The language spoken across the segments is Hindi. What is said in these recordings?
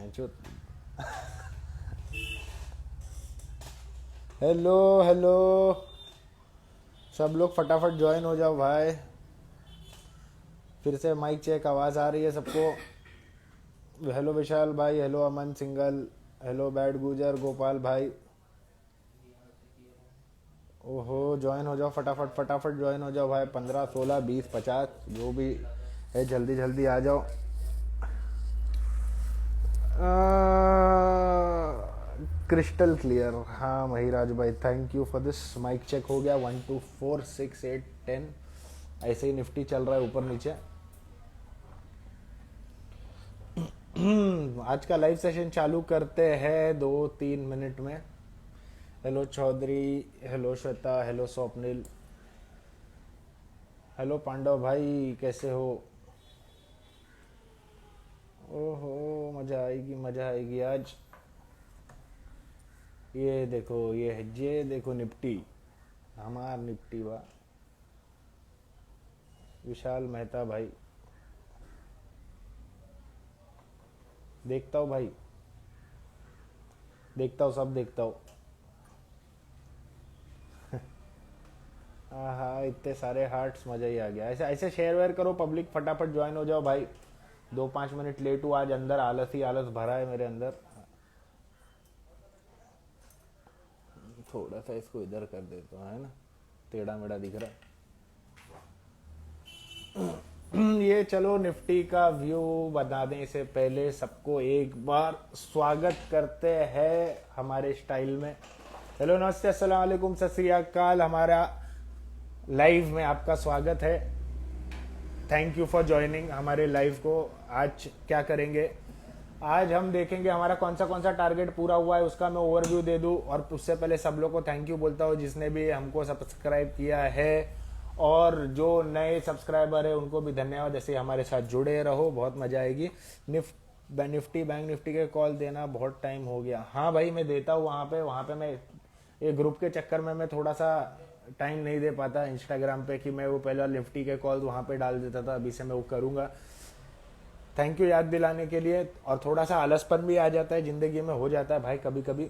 जो हेलो हेलो, सब लोग फटाफट ज्वाइन हो जाओ भाई। फिर से माइक चेक, आवाज़ आ रही है सबको? हेलो विशाल भाई, हेलो अमन सिंगल, हेलो बैड गुजर, गोपाल भाई। ओहो, ज्वाइन हो जाओ फटाफट फटाफट, ज्वाइन हो जाओ भाई। 15 16 20 50 जो भी है, जल्दी जल्दी आ जाओ। Crystal clear. हाँ महिराज भाई, thank you for this. Mike check हो गया। 1 2 4 6 8 10। ऐसे ही निफ्टी चल रहा है ऊपर नीचे। आज का लाइव सेशन चालू करते हैं 2 3 मिनट में। Hello Chaudhary, hello Shweta, hello Swapnil, hello Pandav भाई, कैसे हो? ओहो, मज़ा आएगी मज़ा आएगी आज। ये देखो, ये देखो निफ्टी, हमार निफ्टी बा। विशाल मेहता भाई, देखता हूँ भाई, देखता हूँ, सब देखता हूँ। हाँ हाँ, इतने सारे हार्ट्स, मज़ा ही आ गया। ऐसे ऐसे शेयर वेयर करो, पब्लिक फटाफट ज्वाइन हो जाओ भाई। 2 5 मिनट लेट हूँ आज, अंदर आलस ही आलस भरा है मेरे अंदर। थोड़ा सा इसको इधर कर देता हूँ, है ना, टेढ़ा मेढ़ा दिख रहा है। ये चलो निफ्टी का व्यू बताने से पहले सबको एक बार स्वागत करते हैं हमारे स्टाइल में। हेलो नमस्ते, अस्सलाम वालेकुम, सत श्री अकाल। हमारा लाइव में आपका स्वागत है। थैंक यू फॉर ज्वाइनिंग हमारे लाइव को। आज क्या करेंगे? आज हम देखेंगे हमारा कौन सा टारगेट पूरा हुआ है, उसका मैं ओवरव्यू दे दूं। और उससे पहले सब लोग को थैंक यू बोलता हूँ जिसने भी हमको सब्सक्राइब किया है, और जो नए सब्सक्राइबर है उनको भी धन्यवाद। ऐसे हमारे साथ जुड़े रहो, बहुत मजा आएगी। निफ्टी बैंक निफ्टी के कॉल देना बहुत टाइम हो गया। हाँ भाई, मैं देता हूँ वहाँ पे मैं ये ग्रुप के चक्कर में मैं थोड़ा सा टाइम नहीं दे पाता इंस्टाग्राम पे, कि मैं वो पहले निफ्टी के कॉल वहाँ पे डाल देता था। अभी से मैं वो करूँगा। थैंक यू याद दिलाने के लिए। और थोड़ा सा आलसपन भी आ जाता है ज़िंदगी में, हो जाता है भाई कभी कभी,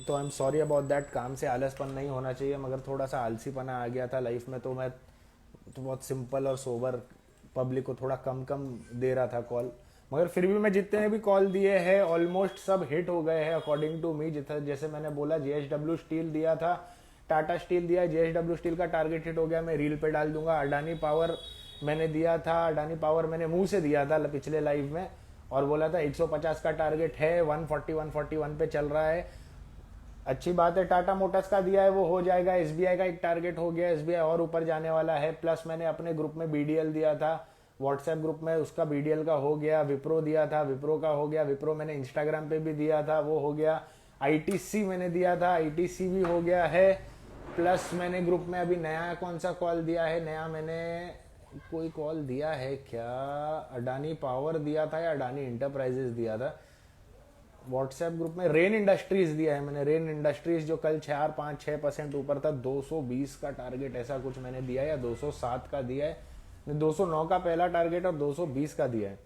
तो I am sorry about that. काम से आलसपन नहीं होना चाहिए, मगर थोड़ा सा आलसीपना आ गया था लाइफ में, तो मैं तो बहुत सिंपल और सोबर पब्लिक को थोड़ा कम कम दे रहा था कॉल। मगर फिर भी मैं जितने भी कॉल दिए हैं ऑलमोस्ट सब हिट हो गए हैं अकॉर्डिंग टू मी। जैसे मैंने बोला, जेएसडब्ल्यू स्टील दिया था, टाटा स्टील दिया, जेएसडब्ल्यू स्टील का टारगेट हिट हो गया, मैं रील पे डाल दूंगा। अडानी पावर मैंने दिया था, अडानी पावर मैंने मुंह से दिया था पिछले लाइव में, और बोला था 150 का टारगेट है, 140 141 पे चल रहा है। अच्छी बात है, टाटा मोटर्स का दिया है वो हो जाएगा। एसबीआई का एक टारगेट हो गया, एसबीआई और ऊपर जाने वाला है। प्लस मैंने अपने ग्रुप में बीडीएल दिया था, व्हाट्सएप ग्रुप में, उसका बीडीएल का हो गया। विप्रो दिया था, विप्रो का हो गया। विप्रो मैंने इंस्टाग्राम पे भी दिया था, वो हो गया। आईटीसी मैंने दिया था, आईटीसी भी हो गया है। प्लस मैंने ग्रुप में अभी नया कौन सा कॉल दिया है, नया मैंने कोई कॉल दिया है क्या? अडानी पावर दिया था या अडानी इंटरप्राइजेस दिया था। व्हाट्सएप ग्रुप में रेन इंडस्ट्रीज दिया है मैंने, रेन इंडस्ट्रीज जो कल 4 5 6% ऊपर था। 220 का टारगेट ऐसा कुछ मैंने दिया है, या 207 का दिया है। 209 का पहला टारगेट और 220 का दिया है।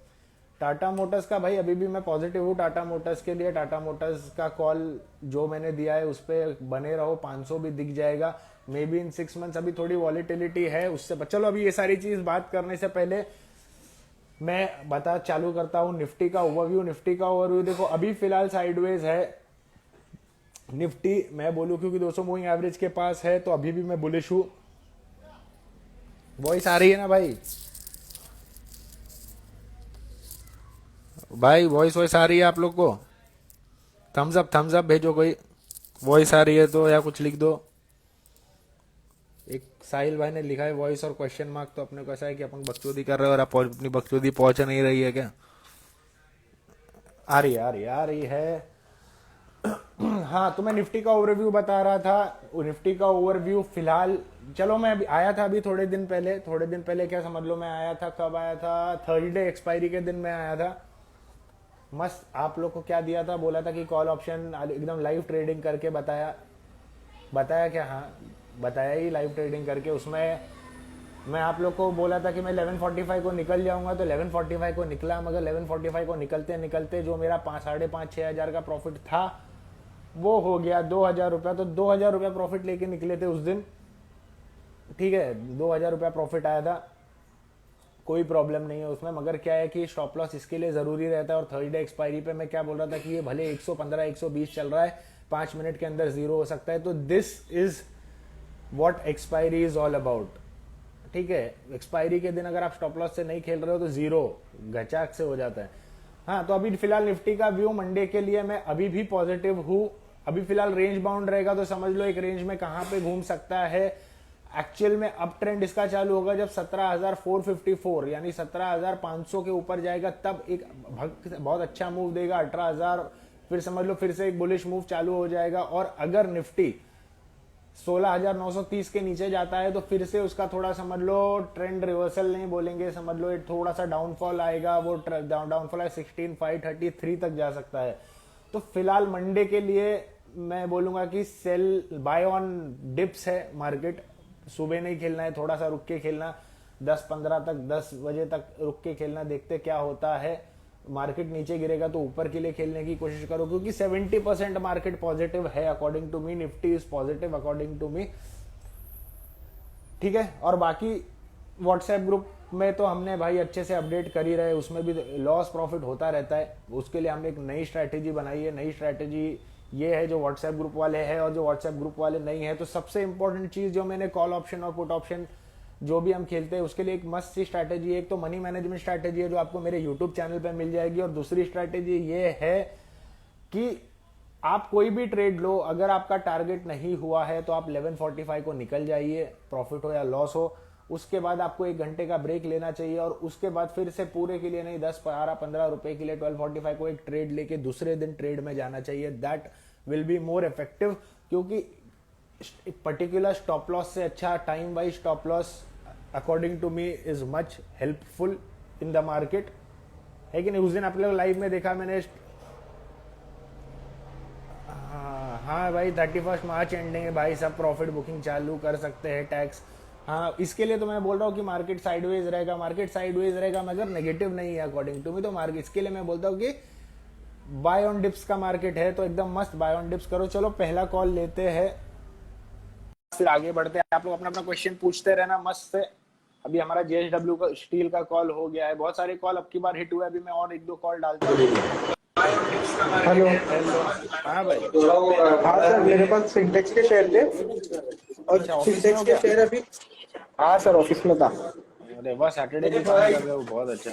टाटा मोटर्स का भाई अभी भी मैं पॉजिटिव हूँ टाटा मोटर्स के लिए। टाटा मोटर्स का कॉल जो मैंने दिया है उस पर बने रहो, 500 भी दिख जाएगा मे बी इन 6 मंथ्स। अभी थोड़ी वॉलिटिलिटी है उससे, चलो अभी ये सारी चीज बात करने से पहले मैं बता चालू करता हूँ निफ्टी का ओवरव्यू। निफ्टी का ओवरव्यू देखो, अभी फिलहाल साइडवेज है निफ्टी। मैं बोलूँ क्योंकि 200 मूविंग एवरेज के पास है, तो अभी भी मैं बुलिश हूँ। वॉइस आ रही है ना भाई? भाई वॉइस आ रही है आप लोग को? थम्स अप भेजो कोई। वॉइस आ रही है तो, या कुछ लिख दो। एक साहिल भाई ने लिखा है वॉइस और क्वेश्चन मार्क, तो अपने को ऐसा है कि अपन बकचोदी कर रहे हैं और अपनी बकचोदी पहुंच नहीं रही है क्या? आ रही है, आ रही है, आ रही है। हाँ, तो मैं निफ्टी का ओवरव्यू बता रहा था। निफ्टी का ओवरव्यू फिलहाल, चलो मैं अभी आया था, अभी थोड़े दिन पहले क्या समझ लो, मैं आया था, कब आया था? थर्सडे एक्सपायरी के दिन मैं आया था। मस्त। आप लोग को क्या दिया था? बोला था कि कॉल ऑप्शन एकदम लाइव ट्रेडिंग करके बताया। बताया क्या? हाँ बताया ही, लाइव ट्रेडिंग करके। उसमें मैं आप लोग को बोला था कि मैं 11:45 को निकल जाऊंगा, तो 11:45 को निकला, मगर 11:45 को निकलते निकलते जो मेरा 5,500-6,000 का प्रॉफिट था वो हो गया 2,000 रुपया। तो 2,000 रुपया प्रॉफिट लेके निकले थे उस दिन, ठीक है, 2,000 रुपया प्रॉफिट आया था, कोई प्रॉब्लम नहीं है उसमें। मगर क्या है कि स्टॉप लॉस इसके लिए ज़रूरी रहता है। और थर्ड डे एक्सपायरी पे मैं क्या बोल रहा था कि ये भले 115 120 चल रहा है, 5 मिनट के अंदर जीरो हो सकता है। तो this is what expiry is all about, ठीक है। एक्सपायरी के दिन अगर आप स्टॉप लॉस से नहीं खेल रहे हो तो जीरो गचाक से हो जाता है। हाँ, तो अभी फिलहाल निफ्टी का व्यू मंडे के लिए मैं अभी भी पॉजिटिव हूँ। अभी फिलहाल रेंज बाउंड रहेगा, तो समझ लो एक रेंज में कहाँ पे घूम सकता है। एक्चुअल में अप ट्रेंड इसका चालू होगा जब 17,454 यानी 17,500 के ऊपर जाएगा, तब एक बहुत अच्छा मूव देगा। 18,000 फिर समझ लो फिर से एक बुलिश मूव चालू हो जाएगा। और अगर निफ्टी 16,930 के नीचे जाता है तो फिर से उसका थोड़ा समझ लो ट्रेंड रिवर्सल नहीं बोलेंगे, समझ लो एक थोड़ा सा डाउनफॉल आएगा। वो डाउनफॉल है 16,533 तक जा सकता है। तो फिलहाल मंडे के लिए मैं बोलूंगा कि सेल बाय ऑन डिप्स है मार्केट। सुबह नहीं खेलना है, थोड़ा सा रुक के खेलना, 10-15 तक, 10 बजे तक रुक के खेलना, देखते क्या होता है। मार्केट नीचे गिरेगा तो ऊपर के लिए खेलने की कोशिश करो, क्योंकि 70% मार्केट पॉजिटिव है according to me. Nifty is positive according to me, ठीक है। और बाकी व्हाट्सएप ग्रुप में तो हमने भाई अच्छे से अपडेट कर ही रहे, उसमें भी लॉस प्रॉफिट होता रहता है। उसके लिए हमने एक नई स्ट्रैटेजी बनाई है। नई स्ट्रैटेजी ये है जो व्हाट्सएप ग्रुप वाले हैं, और जो व्हाट्सएप ग्रुप वाले नहीं है, तो सबसे इंपॉर्टेंट चीज जो मैंने कॉल ऑप्शन और पुट ऑप्शन जो भी हम खेलते हैं उसके लिए एक मस्त सी स्ट्रैटेजी है। एक तो मनी मैनेजमेंट स्ट्रैटेजी है जो आपको मेरे यूट्यूब चैनल पे मिल जाएगी, और दूसरी स्ट्रैटेजी ये है कि आप कोई भी ट्रेड लो, अगर आपका टारगेट नहीं हुआ है तो आप 11:45 को निकल जाइए, प्रॉफिट हो या लॉस हो। उसके बाद आपको 1 घंटे का ब्रेक लेना चाहिए, और उसके बाद फिर से पूरे के लिए नहीं, 10-12-15 रुपए के लिए 12:45 को एक ट्रेड लेके दूसरे दिन ट्रेड में जाना चाहिए। That will be more effective, क्योंकि पर्टिकुलर स्टॉप लॉस से अच्छा time wise stop loss according to me is much helpful in the market, है कि नहीं। उस दिन आप लोग लाइव में देखा मैंने। हाँ भाई, 31 मार्च एंडिंग है भाई, सब प्रॉफिट बुकिंग चालू कर सकते हैं, टैक्स। हाँ, इसके लिए तो मैं बोल रहा हूँ कि मार्केट साइडवेज रहेगा, मार्केट साइडवेज रहेगा मगर नेगेटिव नहीं है अकॉर्डिंग टू मी। तो मार्केट इसके लिए मैं बोलता हूँ कि बाय ऑन डिप्स का मार्केट है, तो एकदम मस्त बाय ऑन डिप्स करो। चलो पहला कॉल लेते हैं, फिर आगे बढ़ते हैं। आप लोग अपना अपना क्वेश्चन पूछते रहना मस्त से। अभी हमारा JSW का स्टील का कॉल हो गया है, बहुत सारे कॉल अब की बार हिट हुए। अभी मैं और 1-2 कॉल डालता हूँ। हेलो। हाँ भाई। हाँ सर, मेरे पास सिंटेक्स के शेयर थे, और अच्छा, ऑफिस में सिंटेक्स हो के क्या? शेयर अभी। हाँ सर, ऑफिस में था। अरे वाह, सैटरडे भी काम कर रहे हो, बहुत अच्छा।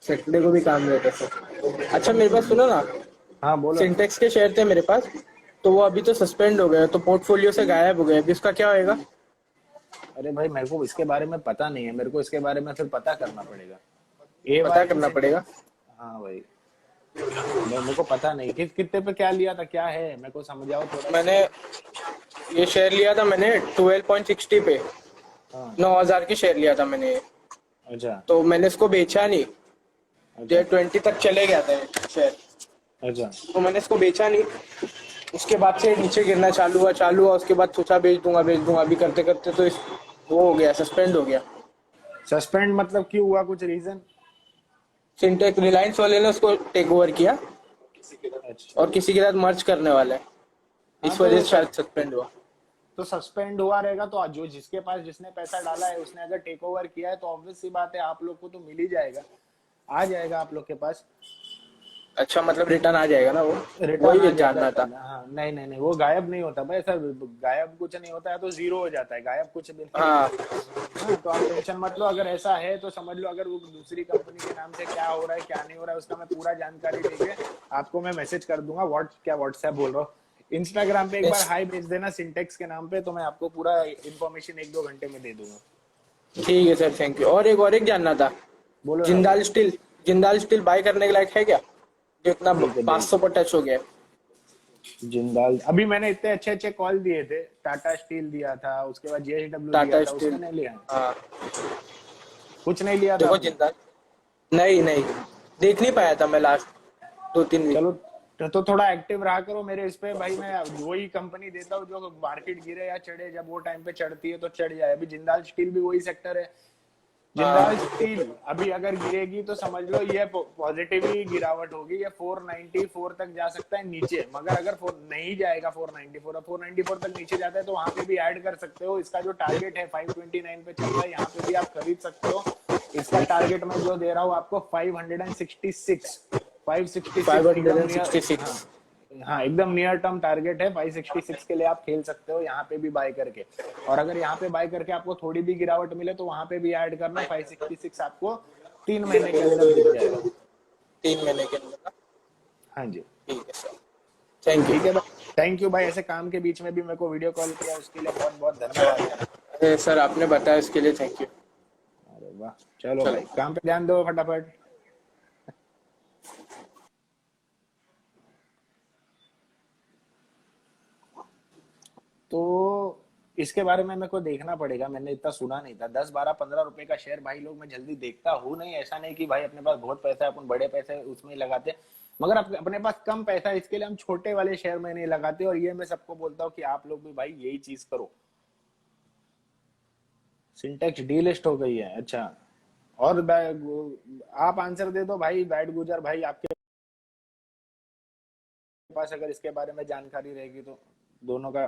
सैटरडे को भी काम रहता सर। अच्छा मेरे पास सुनो ना, हाँ बोलो ना। सिंटेक्स के शेयर थे मेरे पास, तो वो अभी तो सस्पेंड हो गए, तो पोर्टफोलियो से गायब हो गए। अभी उसका क्या होएगा? अरे भाई, मेरे को इसके बारे में पता नहीं है, मेरे को इसके बारे में फिर पता करना पड़ेगा। ए पता वाई करना पड़ेगा। हाँ भाई, मेरे को पता नहीं कितने पे क्या लिया था, क्या है, मेरे को समझाओ थोड़ा। मैंने ये शेयर लिया था मैंने 12.60 पे। हाँ 9,000 के शेयर लिया था मैंने, अच्छा तो मैंने इसको बेचा नहीं। अच्छा 20 तक चले गया था ये शेयर, अच्छा। तो मैंने इसको बेचा नहीं। उसके बाद से नीचे गिरना चालू हुआ। उसके बाद सोचा बेच दूंगा। अभी करते करते तो वो हो गया, सस्पेंड हो गया। सस्पेंड मतलब क्यों हुआ, कुछ रीजन? सिंटेक्स रिलायंस वाले ने उसको टेक ओवर किया, अच्छा और किसी के साथ मर्ज करने वाला है, हाँ, इस वजह से शायद सस्पेंड हुआ। तो सस्पेंड हुआ रहेगा तो जो जिसके पास जिसने पैसा डाला है उसने अगर टेक ओवर किया है तो ऑब्वियस सी बात है आप लोग को तो मिल ही जाएगा, आ जाएगा आप लोग के पास। अच्छा, मतलब रिटर्न आ जाएगा ना वो? रिटर्न आ वही जाता जानना है। था। हाँ नहीं नहीं नहीं, वो गायब नहीं होता भाई सर, गायब कुछ नहीं होता है, तो जीरो हो जाता है, गायब कुछ भी नहीं हाँ होता है। हाँ, तो आप टेंशन मत लो। अगर ऐसा है तो समझ लो, अगर वो दूसरी कंपनी के नाम से क्या हो रहा है क्या नहीं हो रहा है उसका मैं पूरा जानकारी लेके आपको मैं मैसेज कर दूंगा। व्हाट्सएप बोल रहा हूँ, इंस्टाग्राम पे एक बार हाई भेज देना सिंटेक्स के नाम पे, तो मैं आपको पूरा इन्फॉर्मेशन 1-2 घंटे में दे दूंगा। ठीक है सर, थैंक यू। और एक जानना था, बोलो ना भाई। जिंदाल स्टील बाय करने के लायक है क्या, जो इतना ठीक है, 500 पर टच हो गया? जिंदाल अभी मैंने इतने अच्छे अच्छे कॉल दिए थे, टाटा स्टील दिया था, उसके बाद JSW दिया टाटा था, उसमें स्टील, नहीं लिया, हाँ। कुछ नहीं लिया था देखो आपने? जिंदाल, नहीं नहीं, देख नहीं पाया था मैं लास्ट 2-3 वीक। चलो तो थोड़ा एक्टिव रहा करो मेरे इस पे भाई। मैं वही कंपनी देता हूँ जो मार्केट गिरे या चढ़े, जब वो टाइम पे चढ़ती है तो चढ़ जाए। अभी जिंदाल स्टील भी वही सेक्टर है। जिंदाल हाँ स्टील अभी अगर गिरेगी तो समझ लो ये पॉजिटिव ही गिरावट होगी। ये 494 तक जा सकता है नीचे, मगर अगर नहीं जाएगा 494, अब 494 तक नीचे जाता है तो वहां पे भी ऐड कर सकते हो। इसका जो टारगेट है 529 पे चल रहा है, यहाँ पे भी आप खरीद सकते हो। इसका टारगेट मैं जो दे रहा हूँ आपको 566, 566 एकदम नियर। 566। हाँ हाँ, एकदम नियर टर्म टारगेट है। 566 के लिए आप खेल सकते हो यहाँ पे भी बाय करके। और अगर यहाँ पे बाय करके आपको थोड़ी भी गिरावट मिले तो वहां पे भी ऐड करना। 566 आपको 3 महीने के अंदर दिख जाएगा। 3 महीने के अंदर। हाँ जी, ठीक है सर, थैंक ठीक यू। है भाई, थैंक यू भाई। ऐसे काम के बीच में भी मेरे को वीडियो कॉल किया, उसके लिए बहुत बहुत धन्यवाद यार। अरे सर आपने बताया इसके लिए थैंक यू। अरे वाह, चलो चलो। भाई काम पे ध्यान दो फटाफट। तो इसके बारे में मेरे को देखना पड़ेगा, मैंने इतना सुना नहीं था। 10 12 15 रुपए का शेयर भाई लोग मैं जल्दी देखता हूँ नहीं। ऐसा नहीं कि भाई अपने पास बहुत पैसा है अपन बड़े पैसे उसमें ही लगाते, मगर अपने पास कम पैसा है इसके लिए हम छोटे वाले शेयर में नहीं लगाते। और ये मैं सबको बोलता हूँ कि आप लोग भी भाई यही चीज करो। सिंटेक्स डीलिस्ट हो गई है, अच्छा। और आप आंसर दे दो भाई, बैड गुजर भाई। आपके पास अगर इसके बारे में जानकारी रहेगी तो दोनों का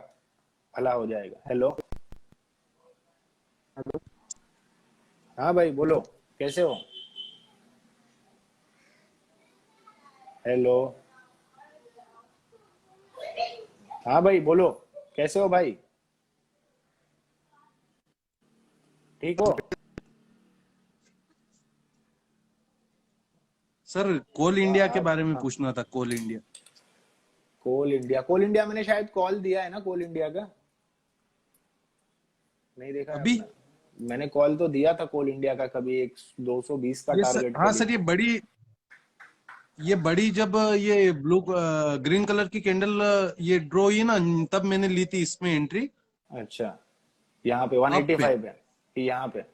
भला हो जाएगा। हेलो, हाँ भाई बोलो, कैसे हो? हेलो, हाँ भाई बोलो, कैसे हो भाई? ठीक हो? सर कोल इंडिया के बारे में हाँ, पूछना था, कोल इंडिया। कोल इंडिया, कोल इंडिया मैंने शायद कॉल दिया है ना कोल इंडिया का, नहीं देखा है अभी आपने? मैंने कॉल तो दिया था कोल इंडिया का कभी, एक 220 का ये सर, टारगेट हाँ कभी। सर, ये बड़ी जब ये ब्लू ग्रीन कलर की कैंडल ये ड्रॉ हुई ना, तब मैंने ली थी इसमें एंट्री। अच्छा, यहाँ पे अप पे, 185 है, यहाँ पे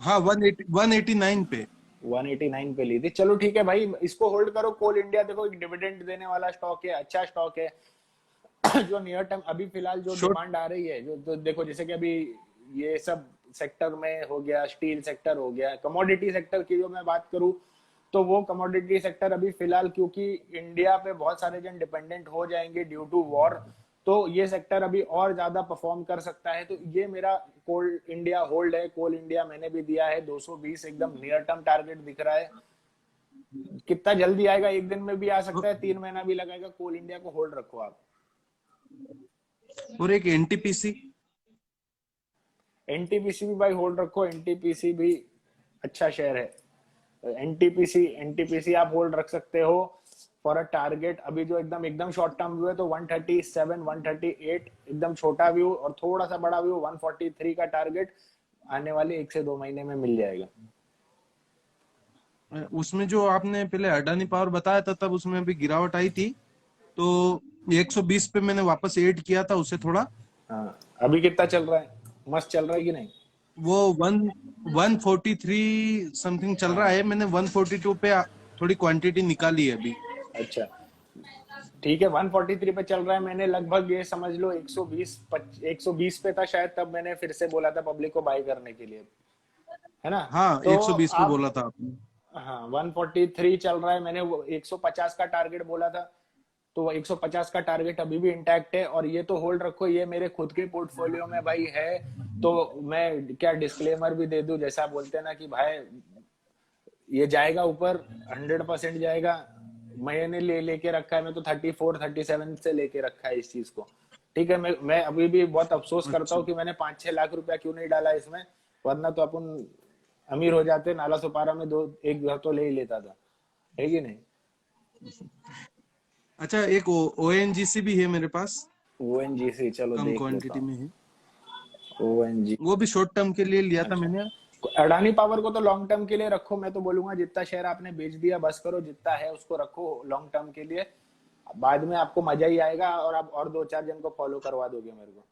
हाँ 189 पे। 189 पे ली थी। चलो ठीक है भाई, इसको होल्ड करो। कोल इंडिया देखो एक डिविडेंड देने वाला स्टॉक है, अच्छा स्टॉक है। जो नियर टर्म अभी फिलहाल जो शॉर्ट, डिमांड आ रही है, जो तो देखो जैसे कि अभी ये सब सेक्टर में हो गया, स्टील सेक्टर हो गया, कमोडिटी सेक्टर की जो मैं बात करूं तो वो कमोडिटी सेक्टर अभी फिलहाल क्योंकि इंडिया पे बहुत सारे जन डिपेंडेंट हो जाएंगे ड्यू टू वॉर, तो ये सेक्टर अभी और ज्यादा परफॉर्म कर सकता है। तो ये मेरा कोल इंडिया होल्ड है। कोल इंडिया मैंने भी दिया है 220, एकदम नियर टर्म टारगेट दिख रहा है। कितना जल्दी आएगा, एक दिन में भी आ सकता है, 3 महीना भी लगाएगा। कोल इंडिया को होल्ड रखो आप। और एक एनटीपीसी। एनटीपीसी भी भाई होल्ड रखो, एनटीपीसी भी अच्छा शेयर है। एनटीपीसी आप होल्ड रख सकते हो फॉर अ टारगेट। अभी जो एकदम एकदम शॉर्ट टर्म व्यू है तो 137 138 एकदम छोटा व्यू, और थोड़ा सा बड़ा व्यू 143 का टारगेट आने वाले 1 से 2 महीने में मिल जाएगा। उसमें जो आपने पहले अडानी पावर बताया था, तब उसमें अभी गिरावट आई थी, तो 120 पे मैंने वापस ऐड किया था उसे थोड़ा। हाँ, अभी कितना चल रहा है? मस्त चल रहा है कि नहीं? वो 143 समथिंग चल रहा हाँ, है। मैंने 142 पे थोड़ी क्वांटिटी निकाली है अभी। अच्छा ठीक है। 143 पे चल रहा है। मैंने लगभग ये समझ लो 120 पे था शायद, तब मैंने फिर से बोला था पब्लिक को बाय करने के लिए, है ना? हाँ तो 120 पे आप, बोला था आपने। हाँ 143 चल रहा है। मैंने वो 150 का टारगेट बोला था, तो वो 150 का टारगेट अभी भी इंटैक्ट है। और ये तो होल्ड रखो, ये मेरे खुद के पोर्टफोलियो में भाई है। तो मैं क्या डिस्क्लेमर भी दे दूं, जैसा बोलते हैं ना कि भाई ये जाएगा ऊपर, 100% जाएगा। मैंने लेके रखा है, मैं तो 34 37 से लेके रखा है इस चीज को। ठीक है, मैं अभी भी बहुत अफसोस करता अच्छा, हूँ कि मैंने 5 6 लाख रुपया क्यों नहीं डाला इसमें, वरना तो अपन अमीर हो जाते। नाला सुपारा में दो एक घर तो ले ही लेता था, है कि नहीं? अच्छा, एक ओएनजीसी भी है मेरे पास, ओएनजीसी, चलो कम देख लेता क्वांटिटी हूँ। में है। ओएनजी, वो भी शॉर्ट टर्म के लिए लिया था अच्छा। मैंने। अडानी पावर को तो लॉन्ग टर्म के लिए रखो। मैं तो बोलूंगा जितना शेयर आपने बेच दिया बस करो, जितना है उसको रखो लॉन्ग टर्म के लिए। बाद में आपको मजा ही आएगा और आप और 2 4 जन को फॉलो करवा दोगे मेरे को।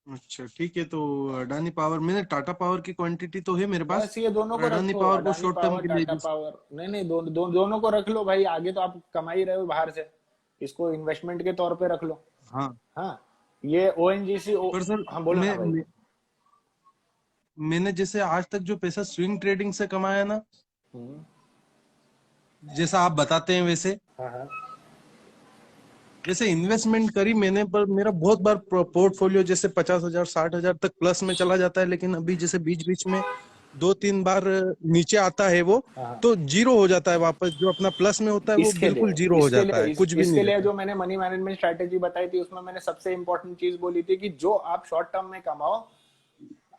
अच्छा ठीक है, तो अडानी पावर, मैंने टाटा पावर की क्वांटिटी तो है मेरे पास, बस ये दोनों और को अडानी रखो, पावर को अडानी शॉर्ट टर्म पावर के लिए टाटा पावर, नहीं नहीं, दोनों को रख लो भाई, आगे तो आप कमा ही रहे हो बाहर से, इसको इन्वेस्टमेंट के तौर पे रख लो। हाँ। हाँ, ये ओएनजीसी पर सर हाँ बोलो ना भाई। मैंने जैसे आज तक जो पैसा स्विंग ट्रेडिंग से कमाया ना, हम्म, जैसा आप बताते हैं वैसे, हाँ हाँ। जैसे इन्वेस्टमेंट करी मैंने, पर मेरा बहुत बार पोर्टफोलियो जैसे 50,000 60,000 तक प्लस में चला जाता है, लेकिन अभी जैसे बीच बीच में 2 3 बार नीचे आता है वो, हाँ हाँ। तो जीरो हो जाता है वापस, जो अपना प्लस में होता है वो इसके बिल्कुल लिए जीरो हो इसके जाता लिए है, कुछ भी इसके नहीं लिए रहता। जो मैंने मनी मैनेजमेंट स्ट्रेटेजी बताई थी, उसमें मैंने सबसे इंपॉर्टेंट चीज बोली थी कि जो आप शॉर्ट टर्म में कमाओ,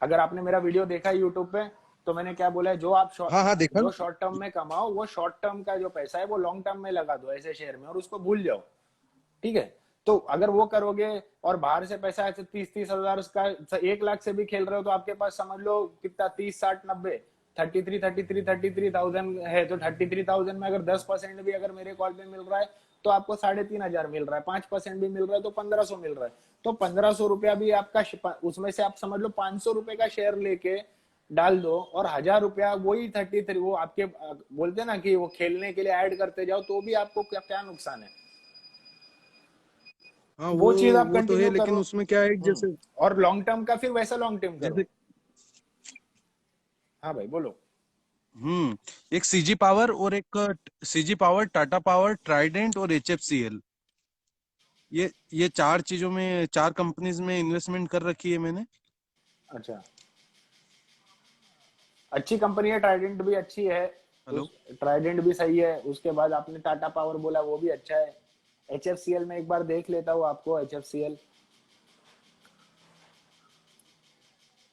अगर आपने मेरा वीडियो देखा है यूट्यूब पे, तो मैंने क्या बोला है, हाँ हाँ, देखा जो ना। शॉर्ट टर्म में कमाओ, वो शॉर्ट टर्म का जो पैसा है वो लॉन्ग टर्म में लगा दो ऐसे शेयर में, और उसको भूल जाओ। ठीक है, तो अगर वो करोगे, और बाहर से पैसा ऐसे 30-30 हजार का, 1 लाख से भी खेल रहे हो, तो आपके पास समझ लो कितना, 30-60-90, 33,000 है, तो 33,000 में अगर 10% भी अगर मेरे कॉल पे मिल रहा है, तो आपको 3,500 मिल रहा है, 5% भी मिल रहा है तो 1,500 मिल रहा है। तो 1,500 रुपया भी आपका, उसमें से आप समझ लो 500 रुपए का शेयर लेके डाल दो, और 1,000 रुपया वही 33, वो आपके बोलते हैं ना कि वो खेलने के लिए ऐड करते जाओ, तो भी आपको क्या क्या नुकसान है। हाँ, वो चीज आप वो तो है, कंटिन्यू लेकिन करो। उसमें क्या है कि जैसे और लॉन्ग टर्म का फिर वैसा लॉन्ग टर्म करो। जैसे हाँ भाई बोलो। एक सीजी पावर और एक CG power, Tata power, Trident और एचएफसीएल, ये 4 चीजों में, 4 कंपनीज में इन्वेस्टमेंट कर रखी है मैंने। अच्छा, अच्छी कंपनी है, ट्राइडेंट भी अच्छी है। हेलो। उस ट्राइडेंट भी सही है, उसके बाद आपने टाटा पावर बोला, वो भी अच्छा है। एचएफसीएल में एक बार देख लेता हूँ आपको, एचएफसीएल,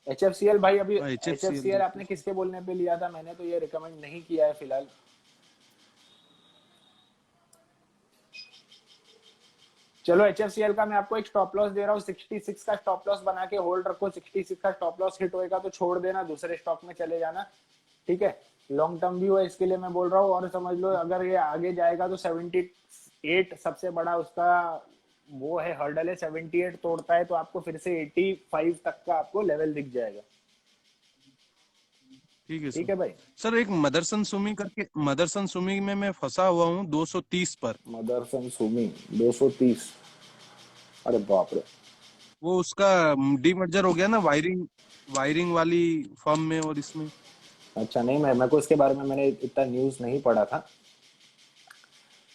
एचएफसीएल भाई अभी, हाँ, एचएफसीएल एचएफसीएल देखते आपने हैं। किसके बोलने पे लिया था, मैंने तो ये रिकमेंड नहीं किया है फिलहाल। चलो एचएफसीएल का मैं आपको एक स्टॉप लॉस दे रहा हूँ, 66 का स्टॉप लॉस बना के होल्ड रखो, 66 का स्टॉप लॉस हिट होएगा तो छोड़ देना, दूसरे स्टॉक में चले जाना। ठीक है, लॉन्ग टर्म व्यू है इसके लिए मैं बोल रहा हूँ, और समझ लो अगर ये आगे जाएगा तो 78 सबसे बड़ा उसका वो है, हर्डल है, 78 तोड़ता है तो आपको फिर से 85 तक का आपको लेवल दिख जाएगा। ठीक है ठीक सर। है भाई। सर एक मदरसन सुमी करके, मदरसन सुमी में मैं फंसा हुआ हूँ 230 पर। मदरसन सुमी 230, अरे बाप रे। वो उसका डीमर्जर हो गया ना, वायरिंग वायरिंग वाली फर्म में और इसमें। अच्छा, नहीं मैं मेरे को इसके बारे में मैंने इतना न्यूज नहीं पढ़ा था।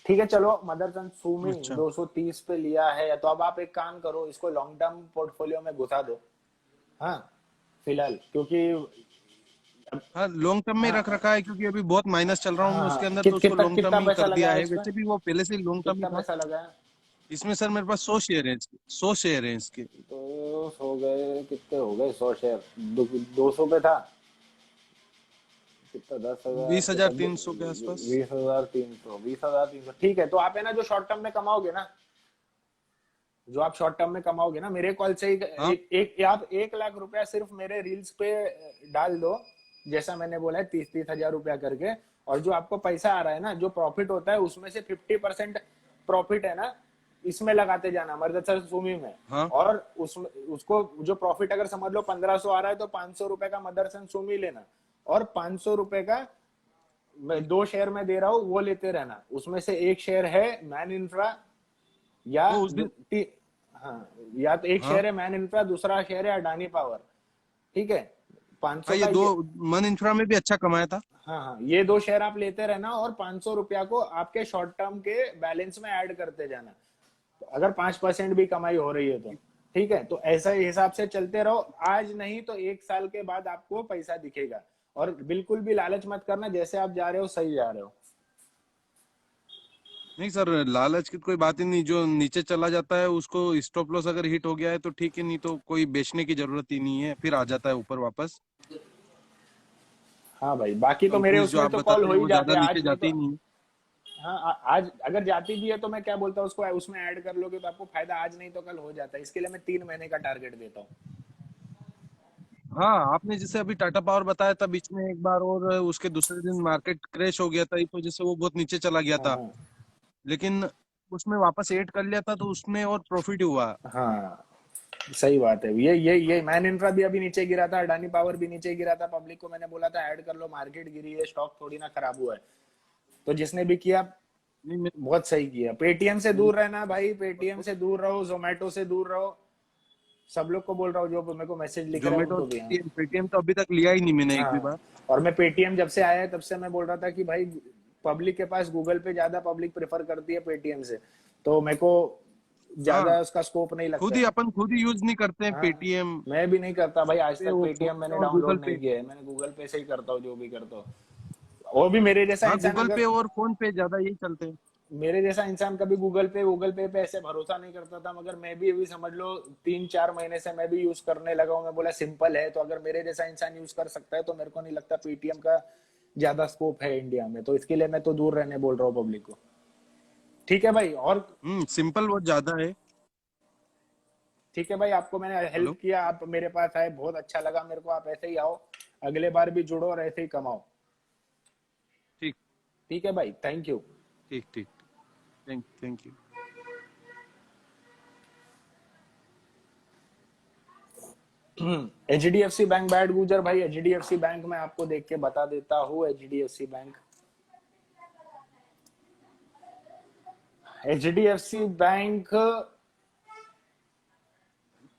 ठीक है चलो, मदरसन सुमी अच्छा। 230 पे लिया है, तो अब आप एक काम करो, इसको लॉन्ग टर्म पोर्टफोलियो में घुसा दो। हाँ, फिलहाल क्योंकि हाँ, लॉन्ग टर्म में रख हाँ रखा है, क्योंकि अभी बहुत माइनस चल रहा हूँ हाँ मैं हाँ, उसके अंदर, तो उसको कितना लॉन्ग कितना टर्म ही पैसा कर लगा दिया है है, इसमें, वैसे भी वो पहले से ही लॉन्ग टर्म ही कितना था। पैसा लगा है। इसमें सर मेरे पास 100 शेयर है, 100 शेयर है इसके। तो हो गए, कितने हो गए, 100 शेयर, 200 पे था, कितना, 10,000, बीस कितना, हजार तीन सौ के आसपास। 20,300, 20,300। ठीक है, तो आप है ना जो शॉर्ट टर्म में कमाओगे ना, जो आप शॉर्ट टर्म में कमाओगे ना, मेरे कॉल से ही हाँ आप 1 लाख रुपया सिर्फ मेरे रील्स पे डाल दो, जैसा मैंने बोला है, 30-30 हजार रुपया करके, और जो आपको पैसा आ रहा है ना, जो प्रॉफिट होता है उसमें से 50% प्रॉफिट है ना, इसमें लगाते जाना, मदरसा सुमी में। हाँ। और उसको जो प्रॉफिट अगर समझ लो 1,500 आ रहा है, तो 500 रुपए का मदरसन सुमी लेना, और 500 रुपए का मैं 2 शेयर में दे रहा हूँ वो लेते रहना, उसमें से एक शेयर है मैन इंफ्रा, या वो उस दिन। हाँ, या तो एक हाँ शेयर है मैन इंफ्रा, दूसरा शेयर है अडानी पावर। ठीक है, हाँ, 500 ये का दो, ये, मन इंफ्रा में भी अच्छा कमाया था। हाँ हाँ, ये 2 शेयर आप लेते रहना, और 500 रुपया को आपके शॉर्ट टर्म के बैलेंस में ऐड करते जाना, तो अगर 5% भी कमाई हो रही है तो। ठीक है, तो ऐसा हिसाब से चलते रहो, आज नहीं तो 1 साल के बाद आपको पैसा दिखेगा, और बिल्कुल भी लालच मत करना, जैसे आप जा रहे हो सही जा रहे हो। नहीं सर, लालच की कोई बात ही नहीं, जो नीचे चला जाता है उसको स्टॉप लॉस अगर हिट हो गया है तो ठीक है, नहीं तो कोई बेचने की जरूरत ही नहीं है, फिर आ जाता है ऊपर वापस। हाँ भाई, बाकी तो मेरे कंपनीज जो उसमें आप तो कॉल बताते हो हैं ही वो जाते ज्यादा हैं, नीचे आज नहीं जाती तो, ही नहीं है। हाँ आज अगर जाती भी है तो मैं क्या बोलता हूँ, उसको उसमें ऐड कर लोगे तो आपको फायदा आज नहीं तो कल हो जाता है, इसके लिए मैं 3 महीने का टारगेट देता हूँ। हाँ, आपने जैसे अभी टाटा पावर बताया था बीच में एक बार, और उसके दूसरे दिन मार्केट क्रैश हो गया था, इस वजह से वो बहुत नीचे चला गया हाँ था, हाँ लेकिन उसमें वापस ऐड कर लिया था तो उसमें और प्रॉफिट हुआ। हाँ, सही बात है। ये मैन इंफ्रा भी अभी नीचे गिरा था, अडानी पावर भी नीचे गिरा था। पब्लिक को मैंने बोला था ऐड कर लो, मार्केट गिरी है, स्टॉक थोड़ी ना खराब हुआ है। तो जिसने भी किया नहीं मैं बहुत सही किया। पेटीएम से दूर रहना भाई, पेटीएम से दूर रहो, जोमेटो से दूर रहो। सब लोग को बोल रहा हूँ जो मेरे को मैसेज लिख रहे हैं जोमेटो उनको भी। हाँ पेटीएम पेटीएम तो अभी तक लिया ही नहीं मैंने एक भी बार। हाँ। और मैं पेटीएम जब से आया है तब से मैं बोल रहा था कि भाई पब्लिक के पास गूगल पे ज्यादा पब्लिक प्रेफर करती है पेटीएम से, तो मेरे को हाँ, ज्यादा उसका स्कोप नहीं लगता है। खुद ही यूज नहीं करते हैं हाँ पेटीएम मैं भी नहीं करता भाई, आज पे, तक वो फोन पेटीएम पे मैंने और गूगल डाउनलोड नहीं पे। किया है। मैंने गूगल पे से ही करता हूँ जो भी करता हूँ। वो भी मेरे जैसा हाँ, इंसान गूगल अगर, पे और फोन पे ज्यादा यही चलते हैं। मेरे जैसा इंसान कभी गूगल पे पे ऐसे भरोसा नहीं करता था, मगर मैं भी अभी समझ लो 3-4 महीने से मैं भी यूज करने लगा हूँ। मैं बोला सिंपल है, तो अगर मेरे जैसा इंसान यूज कर सकता है तो मेरे को नहीं लगता पेटीएम का ज्यादा स्कोप है इंडिया में। तो इसके लिए मैं तो दूर रहने बोल रहा हूँ पब्लिक को। ठीक है भाई। और सिंपल बहुत ज्यादा है। ठीक है भाई, आपको मैंने हेल्प हेलो। किया, आप मेरे पास आए, बहुत अच्छा लगा मेरे को। आप ऐसे ही आओ, अगले बार भी जुड़ो और ऐसे ही कमाओ। ठीक ठीक है भाई, थैंक यू। ठीक ठीक। Thank you. HDFC bank bad गुजर भाई। एचडीएफसी बैंक में आपको देख के बता देता हूँ। एचडीएफसी बैंक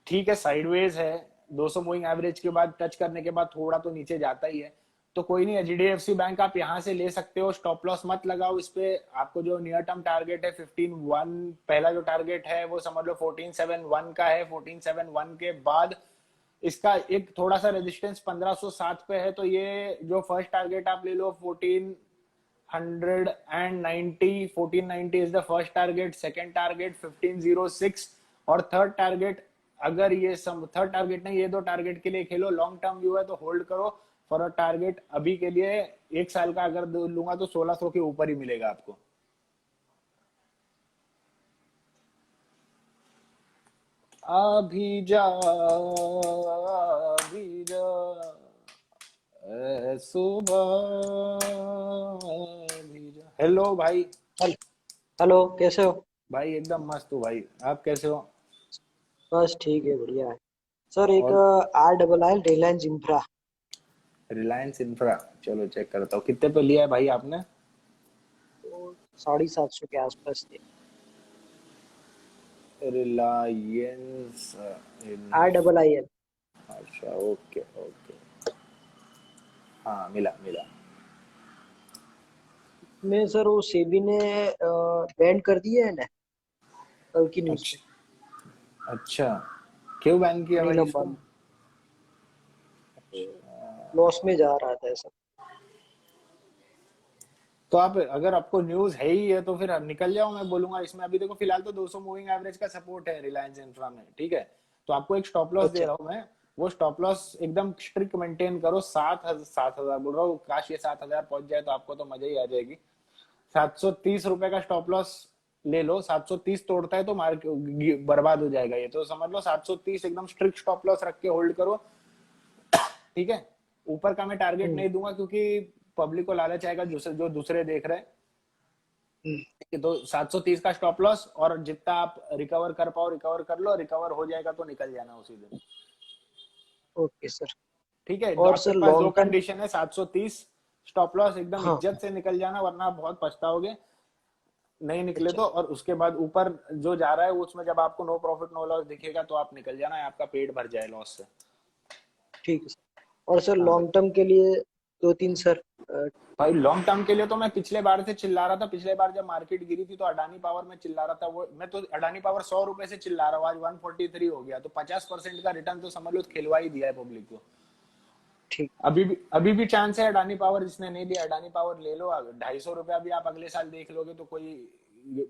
ठीक है, साइडवेज है। 200 मूविंग एवरेज के बाद टच करने के बाद थोड़ा तो नीचे जाता ही है। तो कोई नहीं, एचडीएफसी बैंक आप यहां से ले सकते हो। स्टॉप लॉस मत लगाओ इस पे। आपको जो नियर टर्म टारगेट है 15-1, पहला जो टारगेट है वो समझ लो 1471 का है। 1471 के बाद इसका एक थोड़ा सा रेजिस्टेंस 1507 पे है। तो ये जो फर्स्ट टारगेट आप ले लो 1490, 1490 is the first target. Second target 1506 और थर्ड टारगेट, अगर ये थर्ड टारगेट नहीं, ये दो टारगेट के लिए खेलो। लॉन्ग टर्म व्यू है तो होल्ड करो फॉर अ टारगेट। अभी के लिए एक साल का अगर लूंगा तो 1600 के ऊपर ही मिलेगा आपको। अभी जा, अभी जा, ए सुबह अभी जा। हेलो भाई। हेल- हेलो, कैसे हो? भाई एकदम मस्त हूँ भाई, आप कैसे हो? बस ठीक है, बढ़िया है। सर एक और RII Reliance infra Reliance infra, चलो चेक करता हूँ कितने पे लिया है भाई आपने। तो 750 के आसपास थे। रिलायंस RIIL अच्छा, ओके ओके, हाँ मिला मिला। में सर वो सेबी ने बैंड कर दिया है ना, कल की न्यूज पे। अच्छा अच्छा, क्यों बैन किया भाई नीलम इसको? वाली लॉस में जा रहा था ऐसा। तो आप, अगर आपको न्यूज है ही है तो फिर निकल जाओ, मैं बोलूंगा इसमें। अभी देखो फिलहाल तो 200 मूविंग एवरेज का सपोर्ट है रिलायंस इंफ्रा में, ठीक है। तो आपको एक स्टॉप लॉस दे अच्छा। रहा हूँ मैं। वो स्टॉप लॉस एकदम स्ट्रिक्ट मेंटेन करो। 7,000 बोल रहा हूँ, काश ये 7,000 पहुंच जाए तो आपको तो मजा ही आ जाएगी। 730 रुपए का स्टॉप लॉस ले लो। 730 तोड़ता है तो मार्केट बर्बाद हो जाएगा ये, तो समझ लो 730 एकदम स्ट्रिक्ट स्टॉप लॉस रख के होल्ड करो। ठीक है। ऊपर का मैं टारगेट हम्म नहीं दूंगा क्योंकि पब्लिक को लालच आएगा जो दूसरे देख रहे हैं। हम्म, तो 730 का स्टॉप लॉस, और जितना आप रिकवर कर पाओ रिकवर कर लो। रिकवर हो जाएगा तो निकल जाना उसी दिन। Okay sir. ठीक है, और आपके सर पास दो लॉन्ग टर्म। कंडीशन है। 730 स्टॉप लॉस, एकदम हाँ। इज्जत से निकल जाना वरना आप बहुत पछताओगे नहीं निकले अच्छा, तो। और उसके बाद ऊपर जो जा रहा है उसमें जब आपको नो प्रॉफिट नो लॉस दिखेगा तो आप निकल जाना है, आपका पेट भर जाए लॉस से। ठीक है सर। और सर हाँ भाई। लॉन्ग टर्म के लिए दो तीन सर भाई लॉन्ग टर्म के लिए तो मैं पिछले बार से चिल्ला रहा था। पिछले बार जब मार्केट गिरी थी तो अडानी पावर में चिल्ला रहा था। वो मैं तो अडानी पावर 100 रुपए से चिल्ला रहा हूँ, आज 143 हो गया। तो 50% का रिटर्न तो समझ लो खिलवा ही दिया है पब्लिक को। ठीक। अभी भी चांस है। अडानी पावर जिसने नहीं लिया, अडानी पावर ले लो। 250 रुपया भी आप अगले साल देख लोगे तो कोई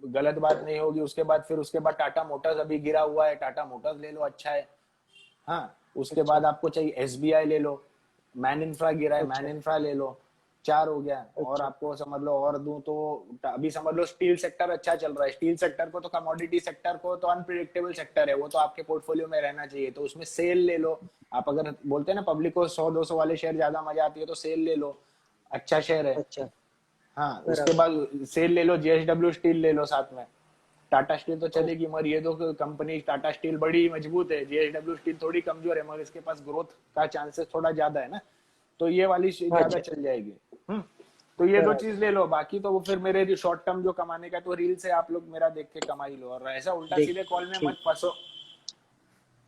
गलत बात नहीं होगी। उसके बाद टाटा मोटर्स अभी गिरा हुआ है, टाटा मोटर्स ले लो, अच्छा है। हाँ, उसके अच्छा बाद आपको चाहिए एसबीआई ले लो। मैन इंफ्रा गिरा है, मैन अच्छा इंफ्रा ले लो। 4 हो गया। और अच्छा। आपको समझ लो और दूं तो अभी समझ लो स्टील सेक्टर अच्छा चल रहा है। स्टील सेक्टर को तो, कमोडिटी सेक्टर को तो अनप्रिडिक्टेबल सेक्टर है, वो तो आपके पोर्टफोलियो में रहना चाहिए। तो उसमें सेल ले लो। आप अगर बोलते हैं ना पब्लिक को 100-200 वाले शेयर ज्यादा मजा आती है, तो सेल ले लो, अच्छा शेयर है। अच्छा, हाँ, उसके बराबर। बाद सेल ले लो, जेएसडब्ल्यू स्टील ले लो साथ में। टाटा स्टील तो चलेगी, मगर ये दो कंपनी, टाटा स्टील बड़ी मजबूत है, जेएसडब्ल्यू स्टील थोड़ी कमजोर है, मगर इसके पास ग्रोथ का चांसेस थोड़ा ज्यादा है ना, तो ये वाली ज्यादा अच्छा। चल जाएगी। तो ये दो चीज ले लो, बाकी तो वो फिर मेरे शॉर्ट टर्म जो कमाने का, तो रील से आप लोग मेरा देख के कमा ही लो, और ऐसा उल्टा देख, सीधे कॉल में ठीक मत फंसो।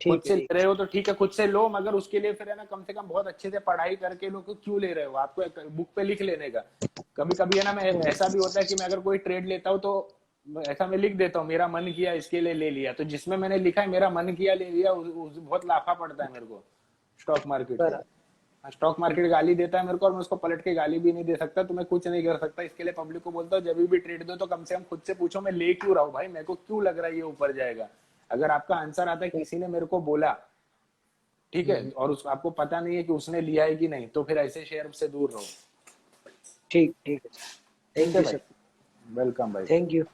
खुद ठीक है, से ठीक ले रहे हो तो ठीक है, खुद से लो, मगर उसके लिए फिर है ना, कम से कम बहुत अच्छे से पढ़ाई करके लो कि क्यों ले रहे हो, आपको एक बुक पे लिख लेने का। कभी कभी है ना, मैं ऐसा भी होता है कि मैं अगर कोई ट्रेड लेता हूँ तो ऐसा मैं लिख देता हूँ, मेरा मन किया इसके लिए ले लिया, तो जिसमें मैंने लिखा है मेरा मन किया ले लिया, बहुत लाफा पड़ता है मेरे को स्टॉक मार्केट बराबर। से। स्टॉक मार्केट गाली देता है मेरे को, और मैं उसको पलट के गाली भी नहीं दे सकता, तो मैं कुछ नहीं कर सकता। इसके लिए पब्लिक को बोलता हूँ, जब भी ट्रेड दो तो कम से कम खुद से पूछो मैं ले क्यों रहा हूँ भाई, मेरे को क्यों लग रहा है ये ऊपर जाएगा। अगर आपका आंसर आता है किसी ने मेरे को बोला, ठीक है, और उस आपको पता नहीं है कि उसने लिया है कि नहीं, तो फिर ऐसे शेयर से दूर रहो। ठीक ठीक है सर, ठीक थैंक है यू भाई, सर, वेलकम भाई, थैंक यू।